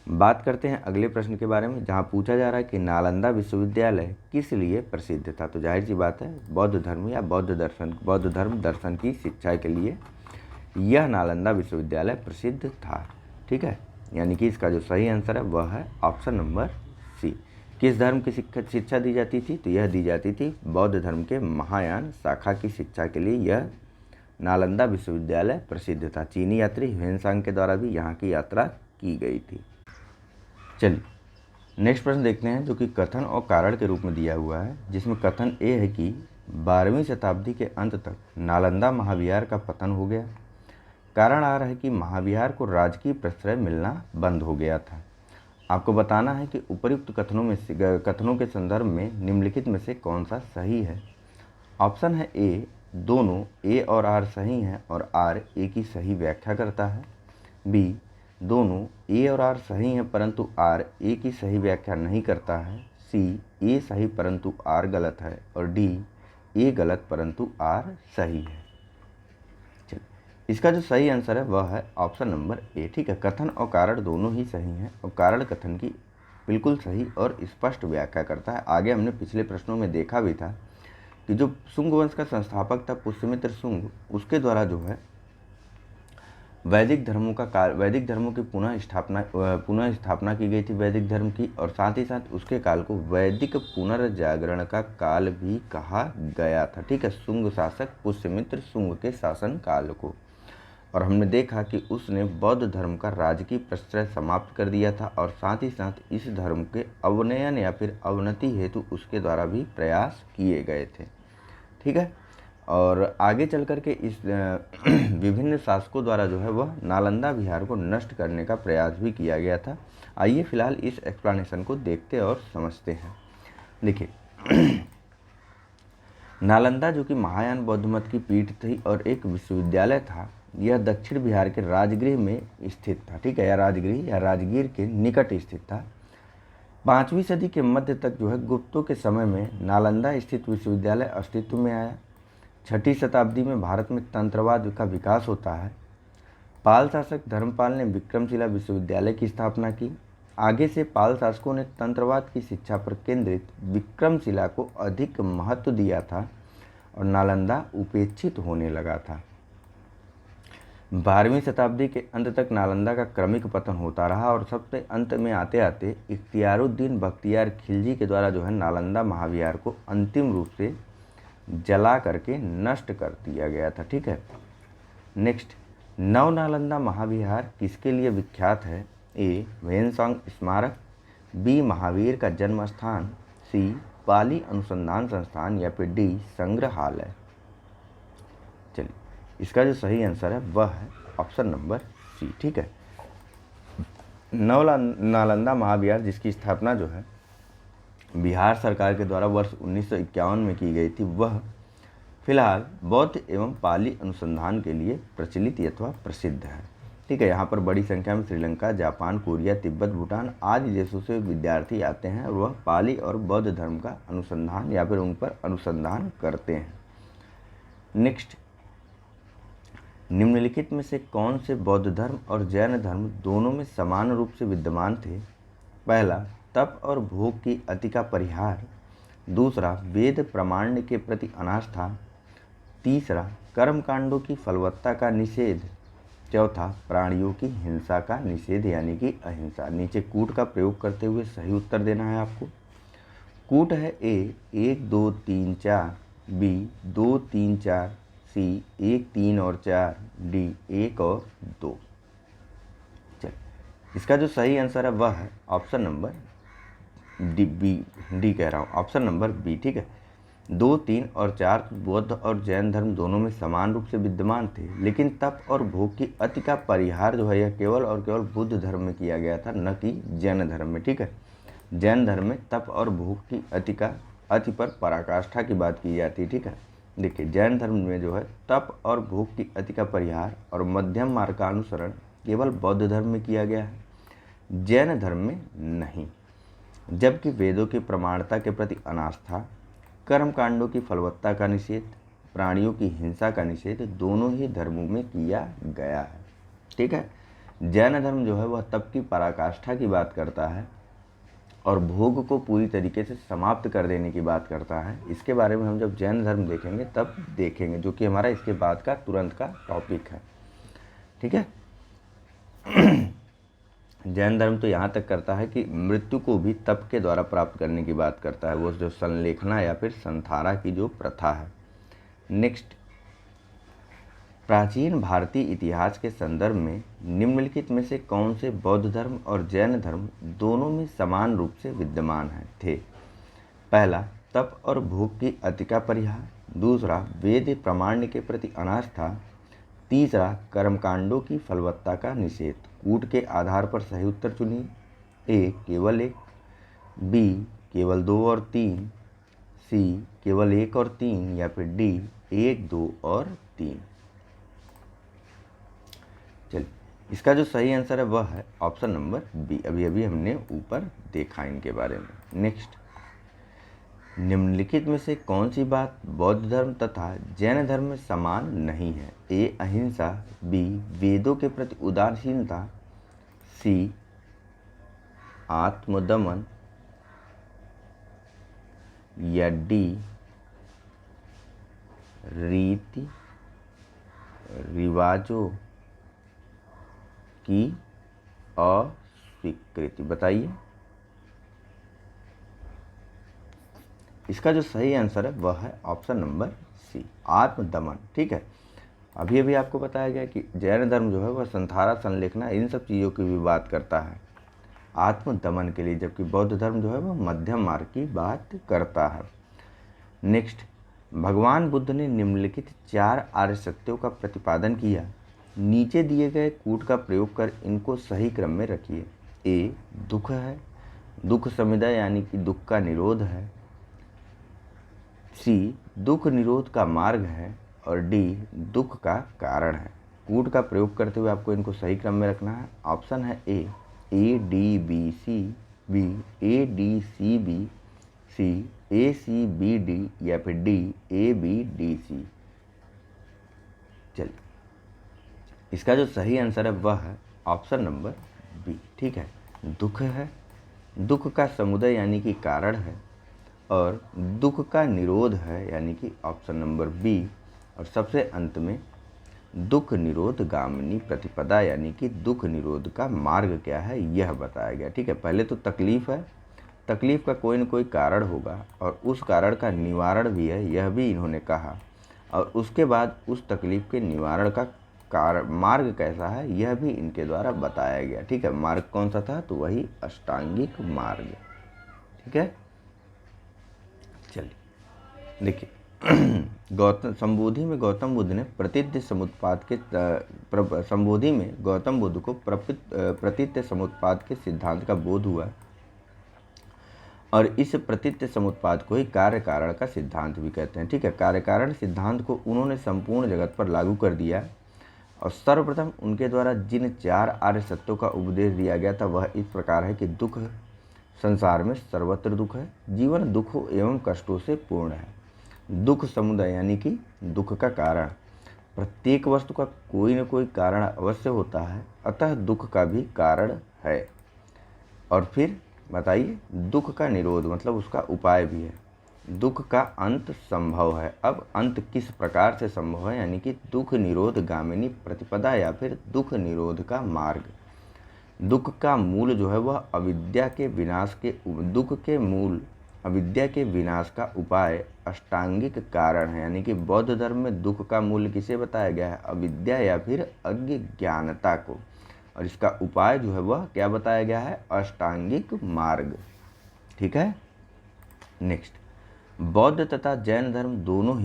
बात करते हैं अगले प्रश्न के बारे में, जहां पूछा जा रहा है कि नालंदा विश्वविद्यालय किस लिए प्रसिद्ध था? तो जाहिर सी बात है बौद्ध धर्म या बौद्ध धर्म दर्शन की शिक्षा के लिए यह नालंदा विश्वविद्यालय प्रसिद्ध था। ठीक है। यानी कि इसका जो सही आंसर है वह है ऑप्शन नंबर सी। किस धर्म की शिक्षा दी जाती थी? तो यह दी जाती थी बौद्ध धर्म के महायान शाखा की शिक्षा के लिए यह नालंदा विश्वविद्यालय प्रसिद्ध था। चीनी यात्री ह्वेनसांग के द्वारा भी यहाँ की यात्रा की गई थी। चलिए, नेक्स्ट प्रश्न देखते हैं, जो कि कथन और कारण के रूप में दिया हुआ है, जिसमें कथन ए है कि 12वीं शताब्दी के अंत तक नालंदा महाविहार का पतन हो गया। कारण आ रहा है कि महाविहार को राजकीय प्रश्रय मिलना बंद हो गया था। आपको बताना है कि उपर्युक्त कथनों के संदर्भ में निम्नलिखित में से कौन सा सही है। ऑप्शन है ए, दोनों ए और आर सही हैं और आर ए की सही व्याख्या करता है। बी, दोनों ए और आर सही हैं परंतु आर ए की सही व्याख्या नहीं करता है। सी, ए सही परंतु आर गलत है। और डी, ए गलत परंतु आर सही है। चलिए, इसका जो सही आंसर है वह है ऑप्शन नंबर ए। ठीक है। कथन और कारण दोनों ही सही हैं और कारण कथन की बिल्कुल सही और स्पष्ट व्याख्या करता है। आगे हमने पिछले प्रश्नों में देखा भी था कि जो शुंग वंश का संस्थापक था पुष्यमित्र शुंग, उसके द्वारा जो है वैदिक धर्मों की पुनः स्थापना की गई थी वैदिक धर्म की, और साथ ही साथ उसके काल को वैदिक पुनर्जागरण का काल भी कहा गया था। ठीक है, शुंग शासक पुष्यमित्र शुंग के शासन काल को। और हमने देखा कि उसने बौद्ध धर्म का राजकीय प्रश्रय समाप्त कर दिया था, और साथ ही साथ इस धर्म के अवनयन या फिर अवनति हेतु उसके द्वारा भी प्रयास किए गए थे। ठीक है, और आगे चल कर के इस विभिन्न शासकों द्वारा जो है वह नालंदा विहार को नष्ट करने का प्रयास भी किया गया था। आइए फिलहाल इस एक्सप्लेनेशन को देखते और समझते हैं। देखिए, नालंदा जो कि महायान बौद्ध मत की पीठ थी और एक विश्वविद्यालय था, यह दक्षिण बिहार के राजगृह में स्थित था। ठीक है, यह राजगृह या राजगीर के निकट स्थित था। 5वीं सदी के मध्य तक जो है गुप्तों के समय में नालंदा स्थित विश्वविद्यालय अस्तित्व में आया। 6ठी शताब्दी में भारत में तंत्रवाद का विकास होता है। पाल शासक धर्मपाल ने विक्रमशिला विश्वविद्यालय की स्थापना की। आगे से पाल शासकों ने तंत्रवाद की शिक्षा पर केंद्रित विक्रमशिला को अधिक महत्व दिया था और नालंदा उपेक्षित होने लगा था। 12वीं शताब्दी के अंत तक नालंदा का क्रमिक पतन होता रहा और सबसे अंत में आते आते इख्तियारुद्दीन बख्तियार खिलजी के द्वारा जो है नालंदा महाविहार को अंतिम रूप से जला करके नष्ट कर दिया गया था। ठीक है, नेक्स्ट, नव नालंदा महाविहार किसके लिए विख्यात है? ए, ह्वेनसांग स्मारक, बी, महावीर का जन्म स्थान, सी, पाली अनुसंधान संस्थान, या फिर डी, संग्रहालय। चलिए, इसका जो सही आंसर है वह है ऑप्शन नंबर सी। ठीक है, नव नालंदा महाविहार जिसकी स्थापना जो है बिहार सरकार के द्वारा वर्ष 1951 में की गई थी, वह फिलहाल बौद्ध एवं पाली अनुसंधान के लिए प्रचलित अथवा प्रसिद्ध है। ठीक है, यहाँ पर बड़ी संख्या में श्रीलंका, जापान, कोरिया, तिब्बत, भूटान आदि देशों से विद्यार्थी आते हैं और वह पाली और बौद्ध धर्म का अनुसंधान या फिर उन पर अनुसंधान करते हैं। नेक्स्ट, निम्नलिखित में से कौन से बौद्ध धर्म और जैन धर्म दोनों में समान रूप से विद्यमान थे? पहला, तप और भोग की अति का परिहार, दूसरा, वेद प्रमाण के प्रति अनास्था, तीसरा, कर्मकांडों की फलवत्ता का निषेध, चौथा, प्राणियों की हिंसा का निषेध यानी कि अहिंसा। नीचे कूट का प्रयोग करते हुए सही उत्तर देना है आपको। कूट है ए, 1 2 3 4, बी, 2 3 4, सी, 1 3 और 4, डी, 1 और 2। चलिए, इसका जो सही आंसर है वह है ऑप्शन नंबर डी कह रहा हूँ, ऑप्शन नंबर बी। ठीक है, 2 3 और 4 बौद्ध और जैन धर्म दोनों में समान रूप से विद्यमान थे, लेकिन तप और भोग की अति का परिहार जो है यह केवल और केवल बुद्ध धर्म में किया गया था, न कि जैन धर्म में। ठीक है, जैन धर्म में तप और भोग की अति पर पराकाष्ठा की बात की जाती है। ठीक है, देखिए, जैन धर्म में जो है तप और भोग की अति का परिहार और मध्यम मार्ग का अनुसरण केवल बौद्ध धर्म में किया गया है, जैन धर्म में नहीं। जबकि वेदों की प्रमाणता के प्रति अनास्था, कर्मकांडों की फलवत्ता का निषेध, प्राणियों की हिंसा का निषेध दोनों ही धर्मों में किया गया है। ठीक है, जैन धर्म जो है वह तप की पराकाष्ठा की बात करता है और भोग को पूरी तरीके से समाप्त कर देने की बात करता है। इसके बारे में हम जब जैन धर्म देखेंगे तब देखेंगे, जो कि हमारा इसके बाद का तुरंत का टॉपिक है। ठीक है, जैन धर्म तो यहाँ तक करता है कि मृत्यु को भी तप के द्वारा प्राप्त करने की बात करता है, वो जो संलेखना या फिर संथारा की जो प्रथा है। नेक्स्ट, प्राचीन भारतीय इतिहास के संदर्भ में निम्नलिखित में से कौन से बौद्ध धर्म और जैन धर्म दोनों में समान रूप से विद्यमान थे? पहला, तप और भोग की अति का परिहार, दूसरा, वेद प्रमाण के प्रति अनास्था, तीसरा, कर्मकांडों की फलवत्ता का निषेध। कूट के आधार पर सही उत्तर चुनिए। ए, केवल 1, बी, केवल 2 और 3, सी, केवल 1 और 3, या फिर डी, 1 2 और 3। चलिए, इसका जो सही आंसर है वह है ऑप्शन नंबर बी। अभी अभी हमने ऊपर देखा इनके बारे में। नेक्स्ट, निम्नलिखित में से कौन सी बात बौद्ध धर्म तथा जैन धर्म में समान नहीं है? ए, अहिंसा, बी, वेदों के प्रति उदासीनता, सी, आत्मदमन, या डी, रीति रिवाजों की अस्वीकृति। बताइए, इसका जो सही आंसर है वह है ऑप्शन नंबर सी, आत्मदमन। ठीक है, अभी अभी आपको बताया गया कि जैन धर्म जो है वह संथारा, संलेखना, इन सब चीज़ों की भी बात करता है आत्मदमन के लिए, जबकि बौद्ध धर्म जो है वह मध्यम मार्ग की बात करता है। नेक्स्ट, भगवान बुद्ध ने निम्नलिखित 4 आर्य सत्यों का प्रतिपादन किया। नीचे दिए गए कूट का प्रयोग कर इनको सही क्रम में रखिए। ए दुख है, दुख समुदय यानी कि दुख का निरोध है। सी दुख निरोध का मार्ग है। और डी दुख का कारण है। कूट का प्रयोग करते हुए आपको इनको सही क्रम में रखना है। ऑप्शन है A D B C, B A D C B, C A C B D, या फिर D A B D C. चलिए, इसका जो सही आंसर है वह है ऑप्शन नंबर बी। ठीक है, दुख है, दुख का समुदय यानी कि कारण है, और दुख का निरोध है यानी कि ऑप्शन नंबर बी। और सबसे अंत में दुख निरोध गामिनी प्रतिपदा यानी कि दुख निरोध का मार्ग क्या है यह बताया गया। ठीक है, पहले तो तकलीफ है, तकलीफ का कोई न कोई कारण होगा और उस कारण का निवारण भी है, यह भी इन्होंने कहा। और उसके बाद उस तकलीफ के निवारण का मार्ग कैसा है यह भी इनके द्वारा बताया गया। ठीक है, मार्ग कौन सा था, तो वही अष्टांगिक मार्ग। ठीक है, चलिए देखिए, संबोधि में गौतम बुद्ध ने प्रतीत्य समुत्पाद के संबोधि में गौतम बुद्ध को प्रतीत्य समुत्पाद के सिद्धांत का बोध हुआ, और इस प्रतीत्य समुत्पाद को ही कार्य कारण का सिद्धांत भी कहते हैं। ठीक है, कार्य कारण सिद्धांत को उन्होंने संपूर्ण जगत पर लागू कर दिया, और सर्वप्रथम उनके द्वारा जिन 4 आर्य सत्यों का उपदेश दिया गया था वह इस प्रकार है कि दुख, संसार में सर्वत्र दुख है, जीवन दुखों एवं कष्टों से पूर्ण है। दुख समुदय यानी कि दुख का कारण, प्रत्येक वस्तु का कोई न कोई कारण अवश्य होता है, अतः दुख का भी कारण है। और फिर बताइए, दुख का निरोध मतलब उसका उपाय भी है। दुख का अंत संभव है। अब अंत किस प्रकार से संभव है, यानी कि दुख निरोध गामिनी प्रतिपदा या फिर दुख निरोध का मार्ग। दुख का मूल जो है वह अविद्या के विनाश के, दुख के मूल अविद्या के विनाश का उपाय अष्टांगिक कारण है। यानी कि बौद्ध धर्म में दुख का मूल किसे बताया गया है, अविद्या या फिर अज्ञानता को, और इसका उपाय जो है वह क्या बताया गया है, अष्टांगिक मार्ग। ठीक है, नेक्स्ट, बौद्ध तथा जैन दोनों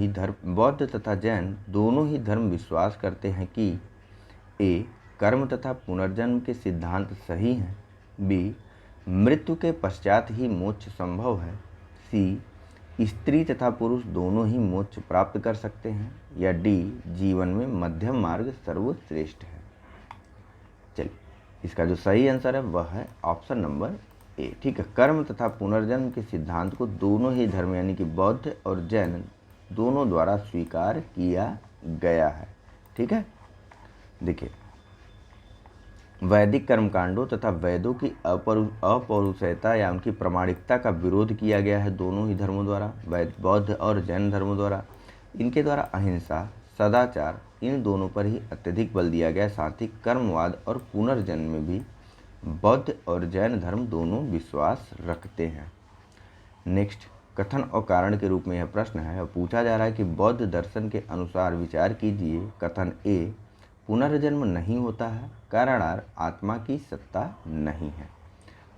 ही धर्म विश्वास करते हैं कि ए कर्म तथा पुनर्जन्म के सिद्धांत सही हैं, बी मृत्यु के पश्चात ही मोक्ष संभव है, सी स्त्री तथा पुरुष दोनों ही मोक्ष प्राप्त कर सकते हैं, या डी जीवन में मध्यम मार्ग सर्वश्रेष्ठ है। चलिए, इसका जो सही आंसर है वह है ऑप्शन नंबर ए। ठीक है, कर्म तथा पुनर्जन्म के सिद्धांत को दोनों ही धर्म यानी कि बौद्ध और जैन दोनों द्वारा स्वीकार किया गया है। ठीक है, देखिए, वैदिक कर्मकांडों तथा वेदों की अपौरुषेयता या उनकी प्रामाणिकता का विरोध किया गया है दोनों ही धर्मों द्वारा, बौद्ध और जैन धर्मों द्वारा। इनके द्वारा अहिंसा, सदाचार, इन दोनों पर ही अत्यधिक बल दिया गया। साथ ही कर्मवाद और पुनर्जन्म में भी बौद्ध और जैन धर्म दोनों विश्वास रखते हैं। नेक्स्ट, कथन और कारण के रूप में यह प्रश्न है और पूछा जा रहा है कि बौद्ध दर्शन के अनुसार विचार कीजिए। कथन ए पुनर्जन्म नहीं होता है, कारण आर आत्मा की सत्ता नहीं है।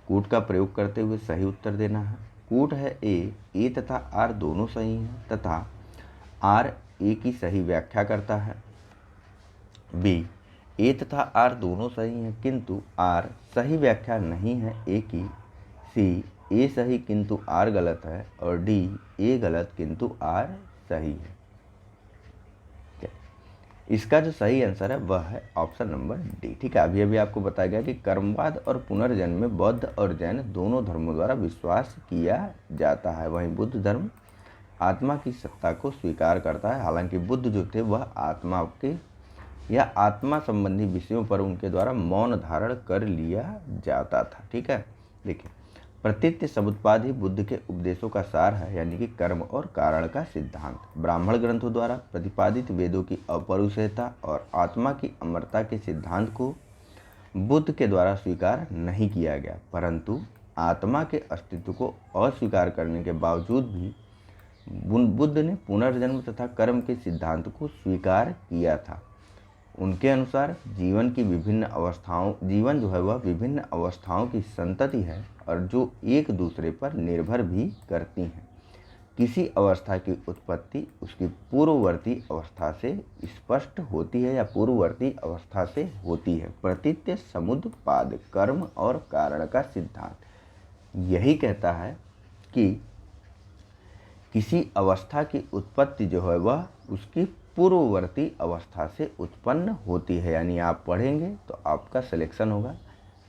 कूट का प्रयोग करते हुए सही उत्तर देना है। कूट है ए तथा आर दोनों सही हैं तथा आर ए की सही व्याख्या करता है। बी ए तथा आर दोनों सही हैं किंतु आर सही व्याख्या नहीं है ए की। सी ए सही किंतु आर गलत है, और डी ए गलत किंतु आर सही है। इसका जो सही आंसर है वह है ऑप्शन नंबर डी। ठीक है, अभी अभी आपको बताया गया कि कर्मवाद और पुनर्जन्म में बौद्ध और जैन दोनों धर्मों द्वारा विश्वास किया जाता है। वहीं बुद्ध धर्म आत्मा की सत्ता को स्वीकार करता है। हालांकि बुद्ध जो थे वह आत्मा के या आत्मा संबंधी विषयों पर उनके द्वारा मौन धारण कर लिया जाता था। ठीक है, देखिए, प्रतीत्य समुत्पाद ही बुद्ध के उपदेशों का सार है, यानी कि कर्म और कारण का सिद्धांत। ब्राह्मण ग्रंथों द्वारा प्रतिपादित वेदों की अपौरुषेयता और आत्मा की अमरता के सिद्धांत को बुद्ध के द्वारा स्वीकार नहीं किया गया, परंतु आत्मा के अस्तित्व को अस्वीकार करने के बावजूद भी बुद्ध ने पुनर्जन्म तथा कर्म के सिद्धांत को स्वीकार किया था। उनके अनुसार जीवन जो है वह विभिन्न अवस्थाओं की संतति है और जो एक दूसरे पर निर्भर भी करती हैं। किसी अवस्था की उत्पत्ति उसकी पूर्ववर्ती अवस्था से स्पष्ट होती है या पूर्ववर्ती अवस्था से होती है। प्रतीत्य समुद्पाद कर्म और कारण का सिद्धांत यही कहता है कि किसी अवस्था की उत्पत्ति जो है वह उसकी पूर्ववर्ती अवस्था से उत्पन्न होती है। यानी आप पढ़ेंगे तो आपका सिलेक्शन होगा।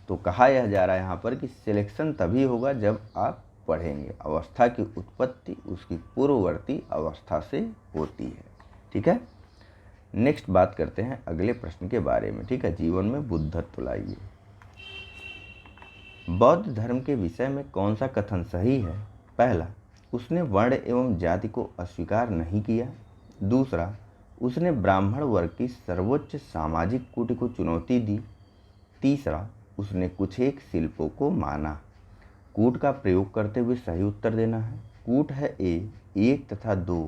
तो कहा यह जा रहा है यहाँ पर कि सिलेक्शन तभी होगा जब आप पढ़ेंगे। अवस्था की उत्पत्ति उसकी पूर्ववर्ती अवस्था से होती है। ठीक है, नेक्स्ट बात करते हैं अगले प्रश्न के बारे में। ठीक है, जीवन में बुद्धत्व लाइए। बौद्ध धर्म के विषय में कौन सा कथन सही है? पहला, उसने वर्ण एवं जाति को अस्वीकार नहीं किया। दूसरा, उसने ब्राह्मण वर्ग की सर्वोच्च सामाजिक कोटि को चुनौती दी। तीसरा, उसने कुछ एक शिल्पों को माना। कूट का प्रयोग करते हुए सही उत्तर देना है। कूट है ए 1 तथा 2,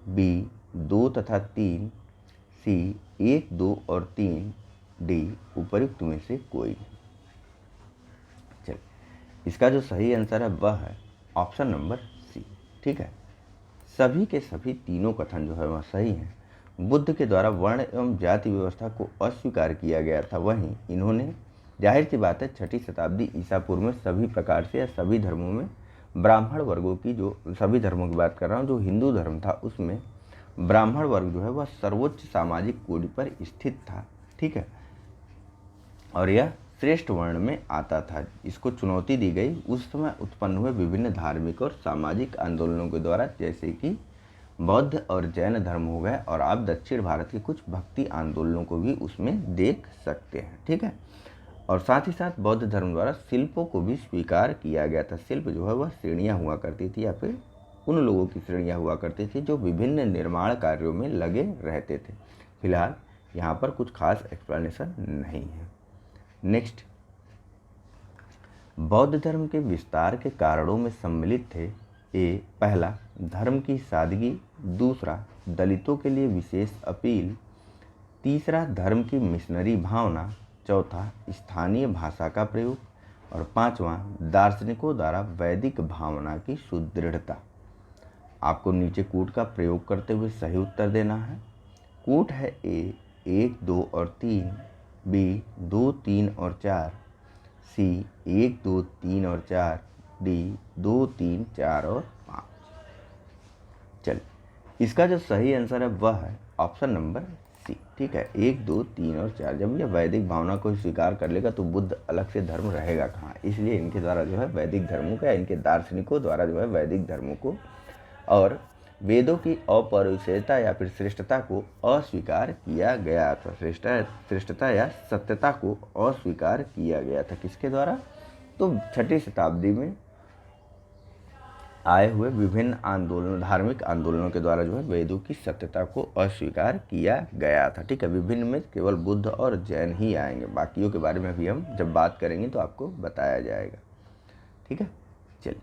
बी 2 तथा 3, सी 1, 2 और 3, डी उपयुक्त में से कोई नहीं। चलिए, इसका जो सही आंसर है वह है ऑप्शन नंबर सी। ठीक है, सभी के सभी तीनों कथन जो है वह सही हैं। बुद्ध के द्वारा वर्ण एवं जाति व्यवस्था को अस्वीकार किया गया था। वहीं इन्होंने, जाहिर सी बात है, 6ठी शताब्दी ईसा पूर्व में सभी प्रकार से या सभी धर्मों में ब्राह्मण वर्गों की, जो सभी धर्मों की बात कर रहा हूँ, जो हिंदू धर्म था उसमें ब्राह्मण वर्ग जो है वह सर्वोच्च सामाजिक कोटि पर स्थित था। ठीक है, और यह श्रेष्ठ वर्ण में आता था। इसको चुनौती दी गई उस समय उत्पन्न हुए विभिन्न धार्मिक और सामाजिक आंदोलनों के द्वारा, जैसे कि बौद्ध और जैन धर्म हो गए, और आप दक्षिण भारत के कुछ भक्ति आंदोलनों को भी उसमें देख सकते हैं। ठीक है, और साथ ही साथ बौद्ध धर्म द्वारा शिल्पों को भी स्वीकार किया गया था। शिल्प जो है वह श्रेणियाँ हुआ करती थी या फिर उन लोगों की श्रेणियाँ हुआ करती थी जो विभिन्न निर्माण कार्यों में लगे रहते थे। फिलहाल यहाँ पर कुछ खास एक्सप्लेनेशन नहीं है। नेक्स्ट, बौद्ध धर्म के विस्तार के कारणों में सम्मिलित थे। ए, पहला, धर्म की सादगी। दूसरा, दलितों के लिए विशेष अपील। तीसरा, धर्म की मिशनरी भावना। चौथा, स्थानीय भाषा का प्रयोग। और पांचवा, दार्शनिकों द्वारा वैदिक भावना की सुदृढ़ता। आपको नीचे कूट का प्रयोग करते हुए सही उत्तर देना है। कूट है ए 1, 2 और 3, बी 2, 3 और 4, सी 1, 2, 3 और 4, डी 2, 3, 4 और 5। चलिए, इसका जो सही आंसर है वह है ऑप्शन नंबर सी। ठीक है, 1, 2, 3 और 4। जब यह वैदिक भावना को स्वीकार कर लेगा तो बुद्ध अलग से धर्म रहेगा कहाँ। इसलिए इनके द्वारा जो है वैदिक धर्मों का, इनके दार्शनिकों द्वारा जो है वैदिक धर्मों को और वेदों की अपरिशेषता या फिर श्रेष्ठता को अस्वीकार किया गया था। श्रेष्ठता या सत्यता को अस्वीकार किया गया था किसके द्वारा? तो 6ठी शताब्दी में आए हुए विभिन्न आंदोलन, धार्मिक आंदोलनों के द्वारा जो है वेदों की सत्यता को अस्वीकार किया गया था। ठीक है, विभिन्न में केवल बुद्ध और जैन ही आएंगे, बाकियों के बारे में भी हम जब बात करेंगे तो आपको बताया जाएगा। ठीक है, चलिए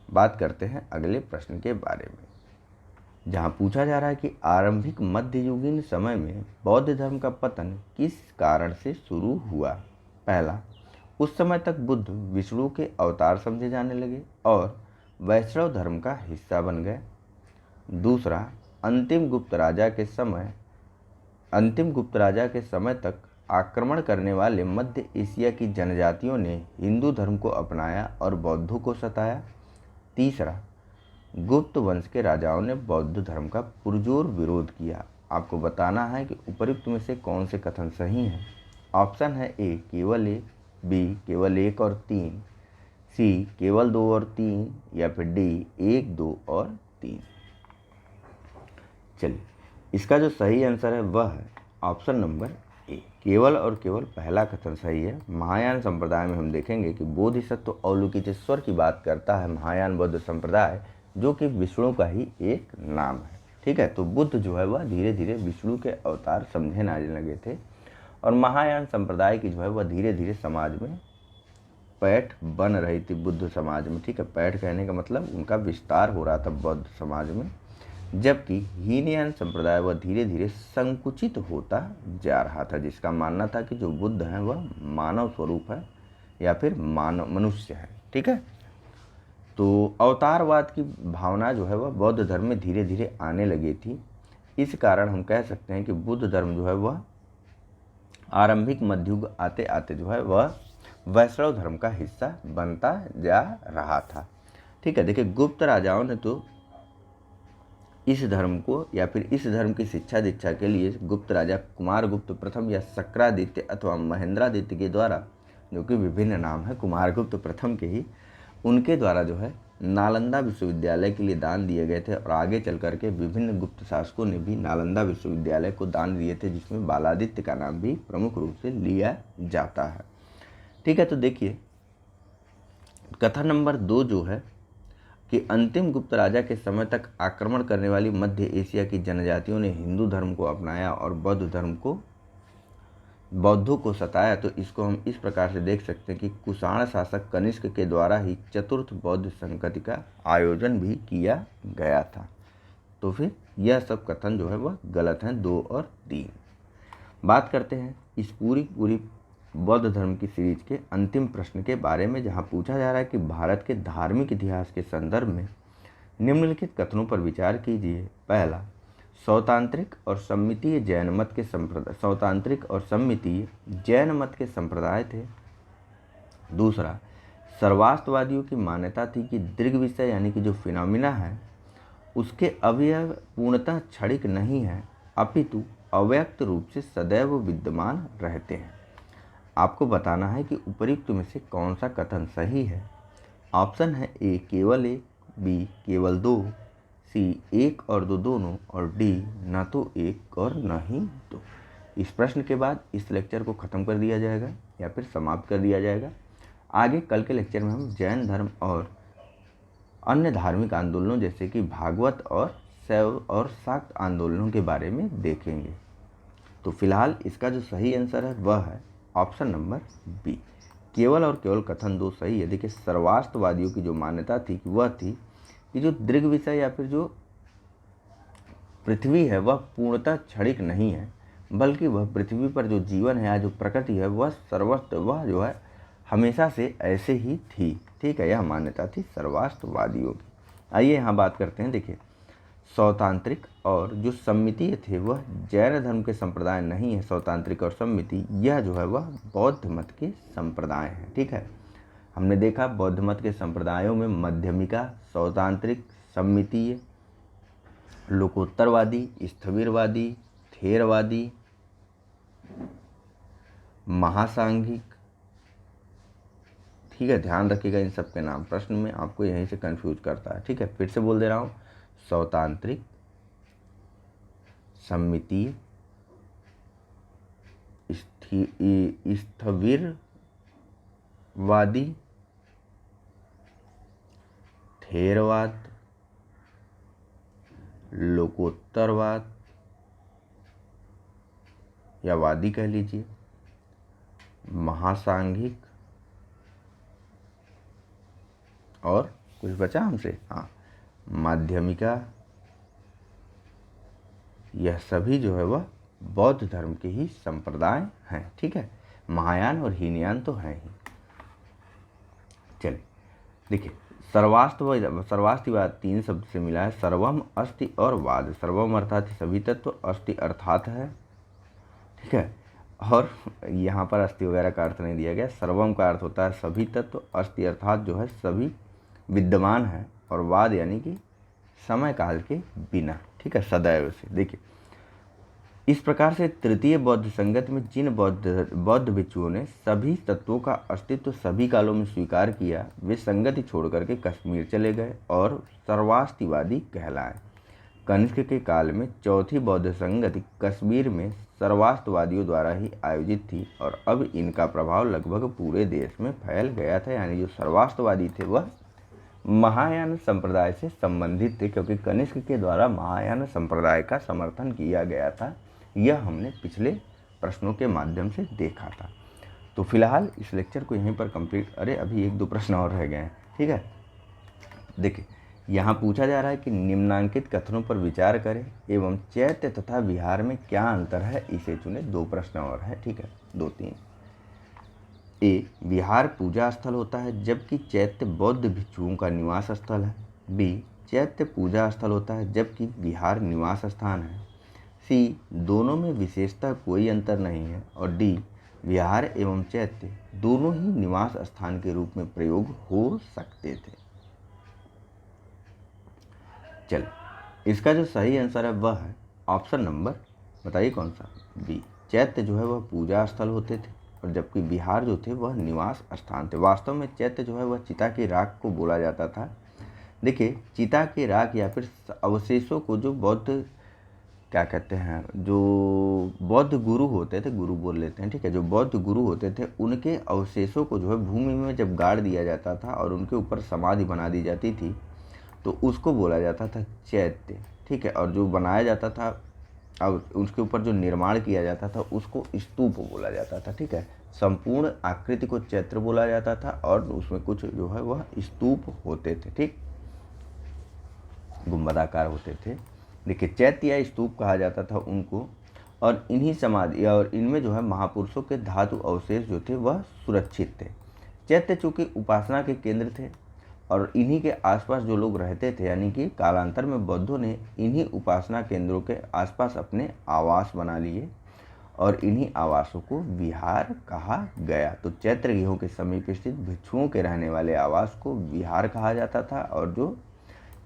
बात करते हैं अगले प्रश्न के बारे में, जहां पूछा जा रहा है कि आरंभिक मध्ययुगीन समय में बौद्ध धर्म का पतन किस कारण से शुरू हुआ। पहला, उस समय तक बुद्ध विष्णु के अवतार समझे जाने लगे और वैष्णव धर्म का हिस्सा बन गए। दूसरा, अंतिम गुप्त राजा के समय तक आक्रमण करने वाले मध्य एशिया की जनजातियों ने हिंदू धर्म को अपनाया और बौद्धों को सताया। तीसरा, गुप्त वंश के राजाओं ने बौद्ध धर्म का पुरजोर विरोध किया। आपको बताना है कि उपर्युक्त में से कौन से कथन सही हैं। ऑप्शन है ए केवल 1, बी केवल 1 और 3, सी केवल 2 और 3, या फिर डी 1, 2 और 3। चलिए, इसका जो सही आंसर है वह है ऑप्शन नंबर ए, केवल और केवल पहला कथन सही है। महायान संप्रदाय में हम देखेंगे कि बोधिसत्व अवलोकितेश्वर की बात करता है महायान बौद्ध संप्रदाय, जो कि विष्णु का ही एक नाम है। ठीक है, तो बुद्ध जो है वह धीरे धीरे विष्णु के अवतार समझे जाने लगे थे और महायान संप्रदाय की जो है वह धीरे धीरे समाज में पैठ बन रही थी बुद्ध समाज में, ठीक है। पैठ कहने का मतलब उनका विस्तार हो रहा था बौद्ध समाज में, जबकि हीनयान संप्रदाय वह धीरे धीरे संकुचित होता जा रहा था, जिसका मानना था कि जो बुद्ध हैं वह मानव स्वरूप है या फिर मानव मनुष्य है, ठीक है। तो अवतारवाद की भावना जो है वह बौद्ध धर्म में धीरे धीरे आने लगी थी। इस कारण हम कह सकते हैं कि बुद्ध धर्म जो है वह आरंभिक मध्ययुग आते आते जो है वह वैष्णव धर्म का हिस्सा बनता जा रहा था, ठीक है। देखिए, गुप्त राजाओं ने तो इस धर्म को या फिर इस धर्म की शिक्षा दीक्षा के लिए गुप्त राजा कुमारगुप्त प्रथम या शक्रादित्य अथवा महेंद्रादित्य के द्वारा, जो कि विभिन्न नाम है कुमारगुप्त प्रथम के ही, उनके द्वारा जो है नालंदा विश्वविद्यालय के लिए दान दिए गए थे। और आगे चल करके विभिन्न गुप्त शासकों ने भी नालंदा विश्वविद्यालय को दान दिए थे, जिसमें बालादित्य का नाम भी प्रमुख रूप से लिया जाता है, ठीक है। तो देखिए, कथा नंबर 2 जो है कि अंतिम गुप्त राजा के समय तक आक्रमण करने वाली मध्य एशिया की जनजातियों ने हिंदू धर्म को अपनाया और बौद्धों को सताया। तो इसको हम इस प्रकार से देख सकते हैं कि कुषाण शासक कनिष्क के द्वारा ही चतुर्थ बौद्ध संगति का आयोजन भी किया गया था। तो फिर यह सब कथन जो है वह गलत हैं, 2 और 3। बात करते हैं इस पूरी बौद्ध धर्म की सीरीज के अंतिम प्रश्न के बारे में, जहां पूछा जा रहा है कि भारत के धार्मिक इतिहास के संदर्भ में निम्नलिखित कथनों पर विचार कीजिए। पहला, सौतांत्रिक और सम्मितीय जैन मत के संप्रदाय थे। दूसरा, सर्वास्तवादियों की मान्यता थी कि दृग् विषय यानी कि जो फिनोमिना है उसके अवयव पूर्णतः क्षणिक नहीं है, अपितु अव्यक्त रूप से सदैव विद्यमान रहते हैं। आपको बताना है कि उपर्युक्त में से कौन सा कथन सही है। ऑप्शन है ए केवल एक, बी केवल 2, सी 1 और 2 दोनों, और डी न तो 1 और न ही 2। इस प्रश्न के बाद इस लेक्चर को ख़त्म कर दिया जाएगा या फिर समाप्त कर दिया जाएगा। आगे कल के लेक्चर में हम जैन धर्म और अन्य धार्मिक आंदोलनों जैसे कि भागवत और शैव और शाक्त आंदोलनों के बारे में देखेंगे। तो फिलहाल इसका जो सही आंसर है वह है ऑप्शन नंबर बी, केवल और केवल कथन 2 सही है। देखिए, सर्वास्तवादियों की जो मान्यता थी वह थी कि जो दृग् विषय या फिर जो पृथ्वी है वह पूर्णतः क्षणिक नहीं है, बल्कि वह पृथ्वी पर जो जीवन है या जो प्रकृति है वह वह जो है हमेशा से ऐसे ही थी, ठीक है। यह मान्यता थी सर्वास्तवादियों की। आइए यहाँ बात करते हैं। देखिए, सौतांत्रिक और जो सम्मितीय थे वह जैन धर्म के संप्रदाय नहीं है। सौतांत्रिक और सम्मिति यह जो है वह बौद्ध मत के संप्रदाय हैं, ठीक है। हमने देखा बौद्ध मत के संप्रदायों में मध्यमिका, सौतांत्रिक, सम्मितीय, लोकोत्तरवादी, स्थविरवादी, थेरवादी, महासांघिक, ठीक है। ध्यान रखिएगा इन सब के नाम, प्रश्न में आपको यहीं से कंफ्यूज करता है, ठीक है। फिर से बोल दे रहा हूँ, सौतांत्रिक, सम्मितीय, स्थविरवादी, थेरवाद, लोकोत्तरवाद या वादी कह लीजिए, महासांघिक, और कुछ बचा हमसे, हाँ, माध्यमिका, यह सभी जो है वह बौद्ध धर्म के ही संप्रदाय हैं, ठीक है। महायान और हीनयान तो हैं ही। चलिए देखिए, सर्वास्तिवाद 3 शब्द से मिला है, सर्वम, अस्ति और वाद। सर्वम अर्थात सभी तत्व, अस्ति अर्थात है, ठीक है। और यहाँ पर अस्ति वगैरह का अर्थ नहीं दिया गया। सर्वम का अर्थ होता है सभी तत्व, अस्ति अर्थात जो है सभी विद्यमान है, और वाद यानी कि समय काल के बिना, ठीक है, सदैव से। देखिए, इस प्रकार से तृतीय बौद्ध संगत में जिन बौद्ध भिक्षुओं ने सभी तत्वों का अस्तित्व सभी कालों में स्वीकार किया, वे संगति छोड़ करके कश्मीर चले गए और सर्वास्तिवादी कहलाए। कनिष्क के काल में चौथी बौद्ध संगति कश्मीर में सर्वास्तिवादियों द्वारा ही आयोजित थी, और अब इनका प्रभाव लगभग पूरे देश में फैल गया था। यानी जो सर्वास्तिवादी थे वह महायान संप्रदाय से संबंधित थे, क्योंकि कनिष्क के द्वारा महायान संप्रदाय का समर्थन किया गया था। यह हमने पिछले प्रश्नों के माध्यम से देखा था। तो फिलहाल इस लेक्चर को यहीं पर कंप्लीट, अरे अभी 1-2 प्रश्न और रह गए हैं, ठीक है। देखिए यहाँ पूछा जा रहा है कि निम्नांकित कथनों पर विचार करें एवं चैत्य तथा विहार में क्या अंतर है, इसे चुने। 2 प्रश्न और है, ठीक है, 2-3। ए, विहार पूजा स्थल होता है जबकि चैत्य बौद्ध भिक्षुओं का निवास स्थल है। बी, चैत्य पूजा स्थल होता है जबकि विहार निवास स्थान है। सी, दोनों में विशेषतः कोई अंतर नहीं है। और डी, विहार एवं चैत्य दोनों ही निवास स्थान के रूप में प्रयोग हो सकते थे। चलिए इसका जो सही आंसर है वह है ऑप्शन नंबर, बताइए कौन सा, बी। चैत्य जो है वह पूजा स्थल होते थे और जबकि विहार जो थे वह निवास स्थान थे। वास्तव में चैत्य जो है वह चिता की राख को बोला जाता था। देखिए चिता की राख या फिर अवशेषों को जो बौद्ध क्या कहते हैं, जो बौद्ध गुरु होते थे, गुरु बोल लेते हैं, ठीक है, जो बौद्ध गुरु होते थे उनके अवशेषों को जो है भूमि में जब गाड़ दिया जाता था और उनके ऊपर समाधि बना दी जाती थी तो उसको बोला जाता था चैत्य, ठीक है। और जो बनाया जाता था और उसके ऊपर जो निर्माण किया जाता था उसको स्तूप बोला जाता था, ठीक है। संपूर्ण आकृति को चैत्य बोला जाता था और उसमें कुछ जो है वह स्तूप होते थे, ठीक, गुंबदाकार होते थे। देखिए चैत्य या स्तूप कहा जाता था उनको, और इन्हीं समाधि और इनमें जो है महापुरुषों के धातु अवशेष जो थे वह सुरक्षित थे। चैत्य चूँकि उपासना के केंद्र थे और इन्हीं के आसपास जो लोग रहते थे, यानी कि कालांतर में बौद्धों ने इन्हीं उपासना केंद्रों के आसपास अपने आवास बना लिए और इन्हीं आवासों को विहार कहा गया। तो चैत्य गृहों के समीप स्थित भिक्षुओं के रहने वाले आवास को विहार कहा जाता था और जो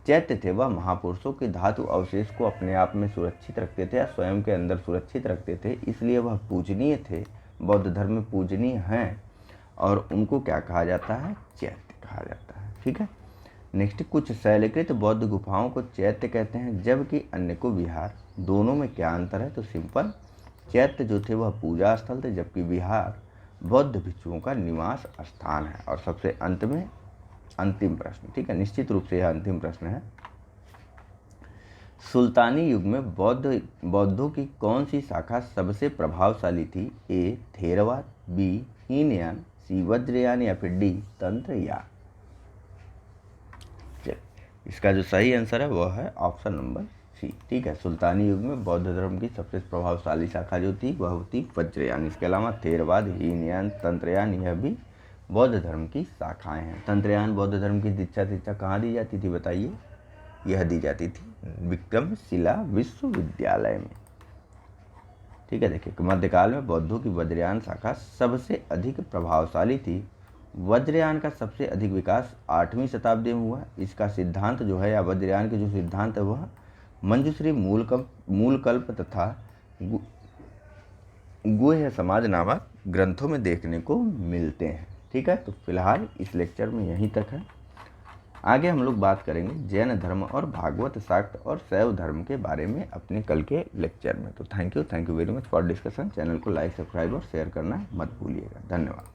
चैत्य थे वह महापुरुषों के धातु अवशेष को अपने आप में सुरक्षित रखते थे या स्वयं के अंदर सुरक्षित रखते थे, इसलिए वह पूजनीय थे, बौद्ध धर्म में पूजनीय हैं और उनको क्या कहा जाता है, चैत्य कहा जाता है, ठीक है। नेक्स्ट, कुछ शैलकृत बौद्ध गुफाओं को चैत्य कहते हैं जबकि अन्य को विहार। दोनों में क्या अंतर है, तो सिंपल, चैत्य जो थे वह पूजा स्थल थे जबकि विहार बौद्ध भिक्षुओं का निवास स्थान है। और सबसे अंत में अंतिम प्रश्न, ठीक है, निश्चित रूप से यह अंतिम प्रश्न है। सुल्तानी युग में बौद्धों की कौन सी शाखा सबसे प्रभावशाली थी? ए, थेरवाद, बी, हीनयान, सी, वज्रयान या फिर डी, तंत्रयान। इसका जो सही आंसर है वह है ऑप्शन नंबर सी, ठीक है। सुल्तानी युग में बौद्ध धर्म की सबसे प्रभावशाली शाखा जो थी वह थी वज्रयान। इसके अलावा थेरवाद, हीनयान, तंत्रयान यह भी बौद्ध धर्म की शाखाएं हैं। तंत्रयान बौद्ध धर्म की दीक्षा कहाँ दी जाती थी बताइए? यह दी जाती थी विक्रमशिला विश्वविद्यालय में, ठीक है। देखिए मध्यकाल में बौद्धों की वज्रयान शाखा सबसे अधिक प्रभावशाली थी। वज्रयान का सबसे अधिक विकास 8वीं शताब्दी में हुआ। इसका सिद्धांत जो है या वज्रयान के जो सिद्धांत है वह मंजूश्री मूलकल्प तथा गुह्य समाज नामक ग्रंथों में देखने को मिलते हैं, ठीक है। तो फिलहाल इस लेक्चर में यहीं तक है। आगे हम लोग बात करेंगे जैन धर्म और भागवत, शाक्त और शैव धर्म के बारे में अपने कल के लेक्चर में। तो thank you very much for discussion. Channel को लाइक, सब्सक्राइब और शेयर करना मत भूलिएगा। धन्यवाद।